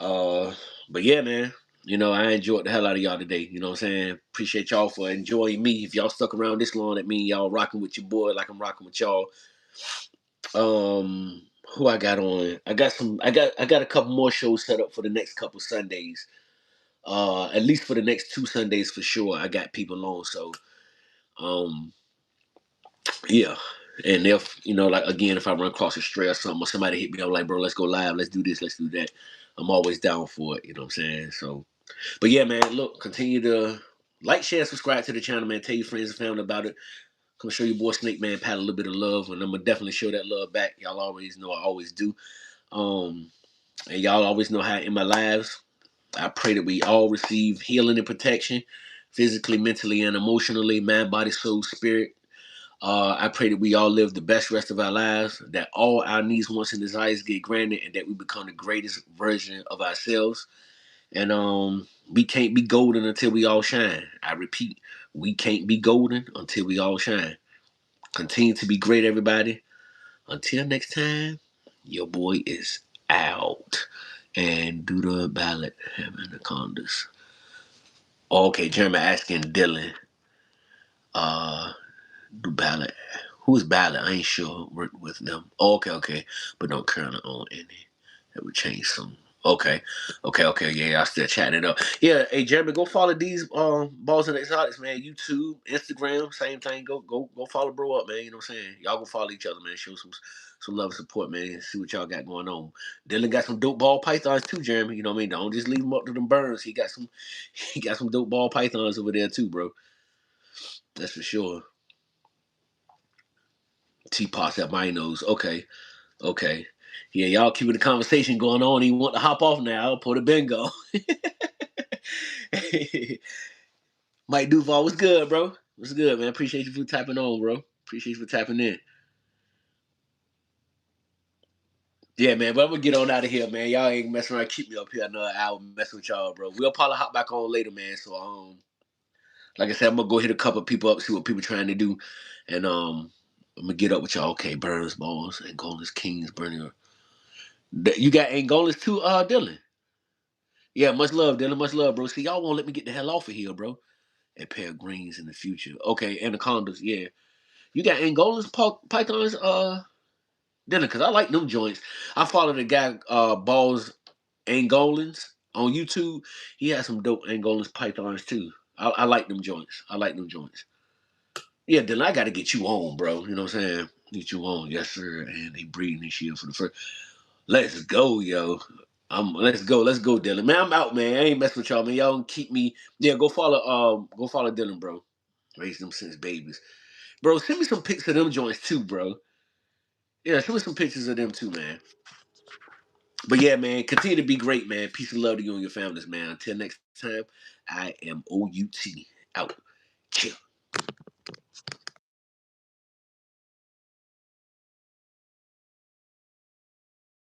Uh, but yeah, man, I enjoyed the hell out of y'all today. You know what I'm saying? Appreciate y'all for enjoying me. If y'all stuck around this long, that mean y'all rocking with your boy like I'm rocking with y'all. Who I got on? I got a couple more shows set up for the next couple Sundays. At least for the next 2 Sundays for sure. I got people on, so um, yeah. And if like again, if I run across a stray or something, or somebody hit me, I'm like, bro, let's go live, let's do this, let's do that. I'm always down for it. You know what I'm saying? So, but yeah, man, look, continue to like, share, subscribe to the channel, man. Tell your friends and family about it. Come show your boy Snake Man Pat a little bit of love, and I'm gonna definitely show that love back. Y'all always know I always do. Um, and y'all always know how in my lives, I pray that we all receive healing and protection, physically, mentally, and emotionally, mind, body, soul, spirit. I pray that we all live the best rest of our lives, that all our needs, wants, and desires get granted, and that we become the greatest version of ourselves. And we can't be golden until we all shine. I repeat, we can't be golden until we all shine. Continue to be great, everybody. Until next time, your boy is out. And do the ballot, having the condas. Okay, Jeremy asking Dylan, uh, do ballot. Who's ballot? I ain't sure. Work with them. Okay, okay. But don't currently own any. That would change some. Okay. Yeah, I still chatting it up. Yeah, hey Jeremy, go follow these balls and exotics, man. YouTube, Instagram, same thing. Go follow bro up, man. You know what I'm saying? Y'all go follow each other, man. Show some love and support, man. See what y'all got going on. Dylan got some dope ball pythons too, Jeremy. You know what I mean? Don't just leave him up to them burns. He got some dope ball pythons over there too, bro. That's for sure. Teapots at Minos. Okay. Yeah, y'all keeping the conversation going on. He want to hop off now. Put a bingo. Mike Duval, what's good, bro? What's good, man? Appreciate you for tapping on, bro. Appreciate you for tapping in. Yeah, man, but I'm gonna get on out of here, man. Y'all ain't messing around. Keep me up here another hour messing with y'all, bro. We'll probably hop back on later, man. So, like I said, I'm gonna go hit a couple of people up, see what people trying to do, and I'm gonna get up with y'all. Okay, Burns, Balls, Angola's Kings, Burning. You got Angola's too, Dylan. Yeah, much love, Dylan. Much love, bro. See, y'all won't let me get the hell off of here, bro. And pair of greens in the future. Okay, anacondas. Yeah, you got Angola's pythons, Dylan, because I like them joints. I follow the guy, Balls Angolans on YouTube. He has some dope Angolans pythons too. I like them joints. I like them joints. Yeah, Dylan, I got to get you on, bro. You know what I'm saying? Get you on, yes sir. And they breeding this year for the first. Let's go, yo. Let's go, Dylan. Man, I'm out, man. I ain't messing with y'all, man. Y'all keep me. Yeah, go follow Dylan, bro. Raised them since babies. Bro, send me some pics of them joints too, bro. Yeah, send me some pictures of them too, man. But yeah, man, continue to be great, man. Peace and love to you and your families, man. Until next time, I am OUT. Out. Chill.